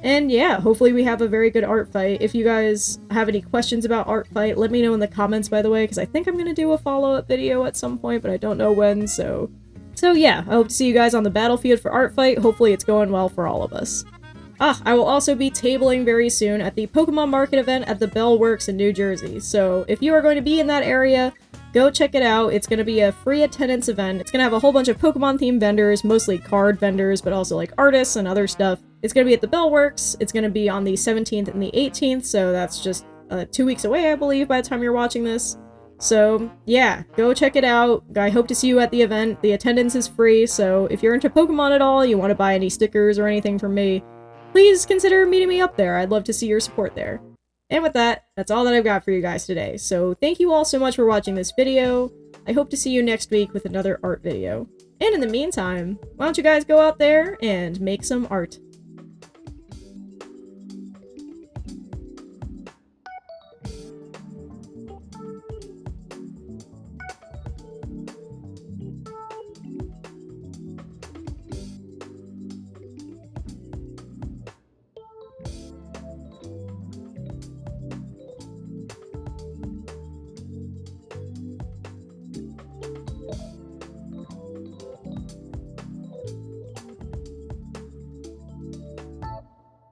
S1: And yeah, hopefully we have a very good Art Fight. If you guys have any questions about Art Fight, let me know in the comments, by the way, because I think I'm going to do a follow-up video at some point, but I don't know when, so yeah, I hope to see you guys on the battlefield for Art Fight. Hopefully it's going well for all of us. I will also be tabling very soon at the Pokemon Market event at the Bell Works in New Jersey, so if you are going to be in that area, go check it out. It's going to be a free attendance event. It's going to have a whole bunch of Pokemon-themed vendors, mostly card vendors, but also like artists and other stuff. It's going to be at the Bell Works. It's going to be on the 17th and the 18th, so that's just 2 weeks away, I believe, by the time you're watching this. So yeah, go check it out. I hope to see you at the event. The attendance is free, so if you're into Pokemon at all, you want to buy any stickers or anything from me, please consider meeting me up there. I'd love to see your support there. And with that, that's all that I've got for you guys today. So thank you all so much for watching this video. I hope to see you next week with another art video. And in the meantime, why don't you guys go out there and make some art.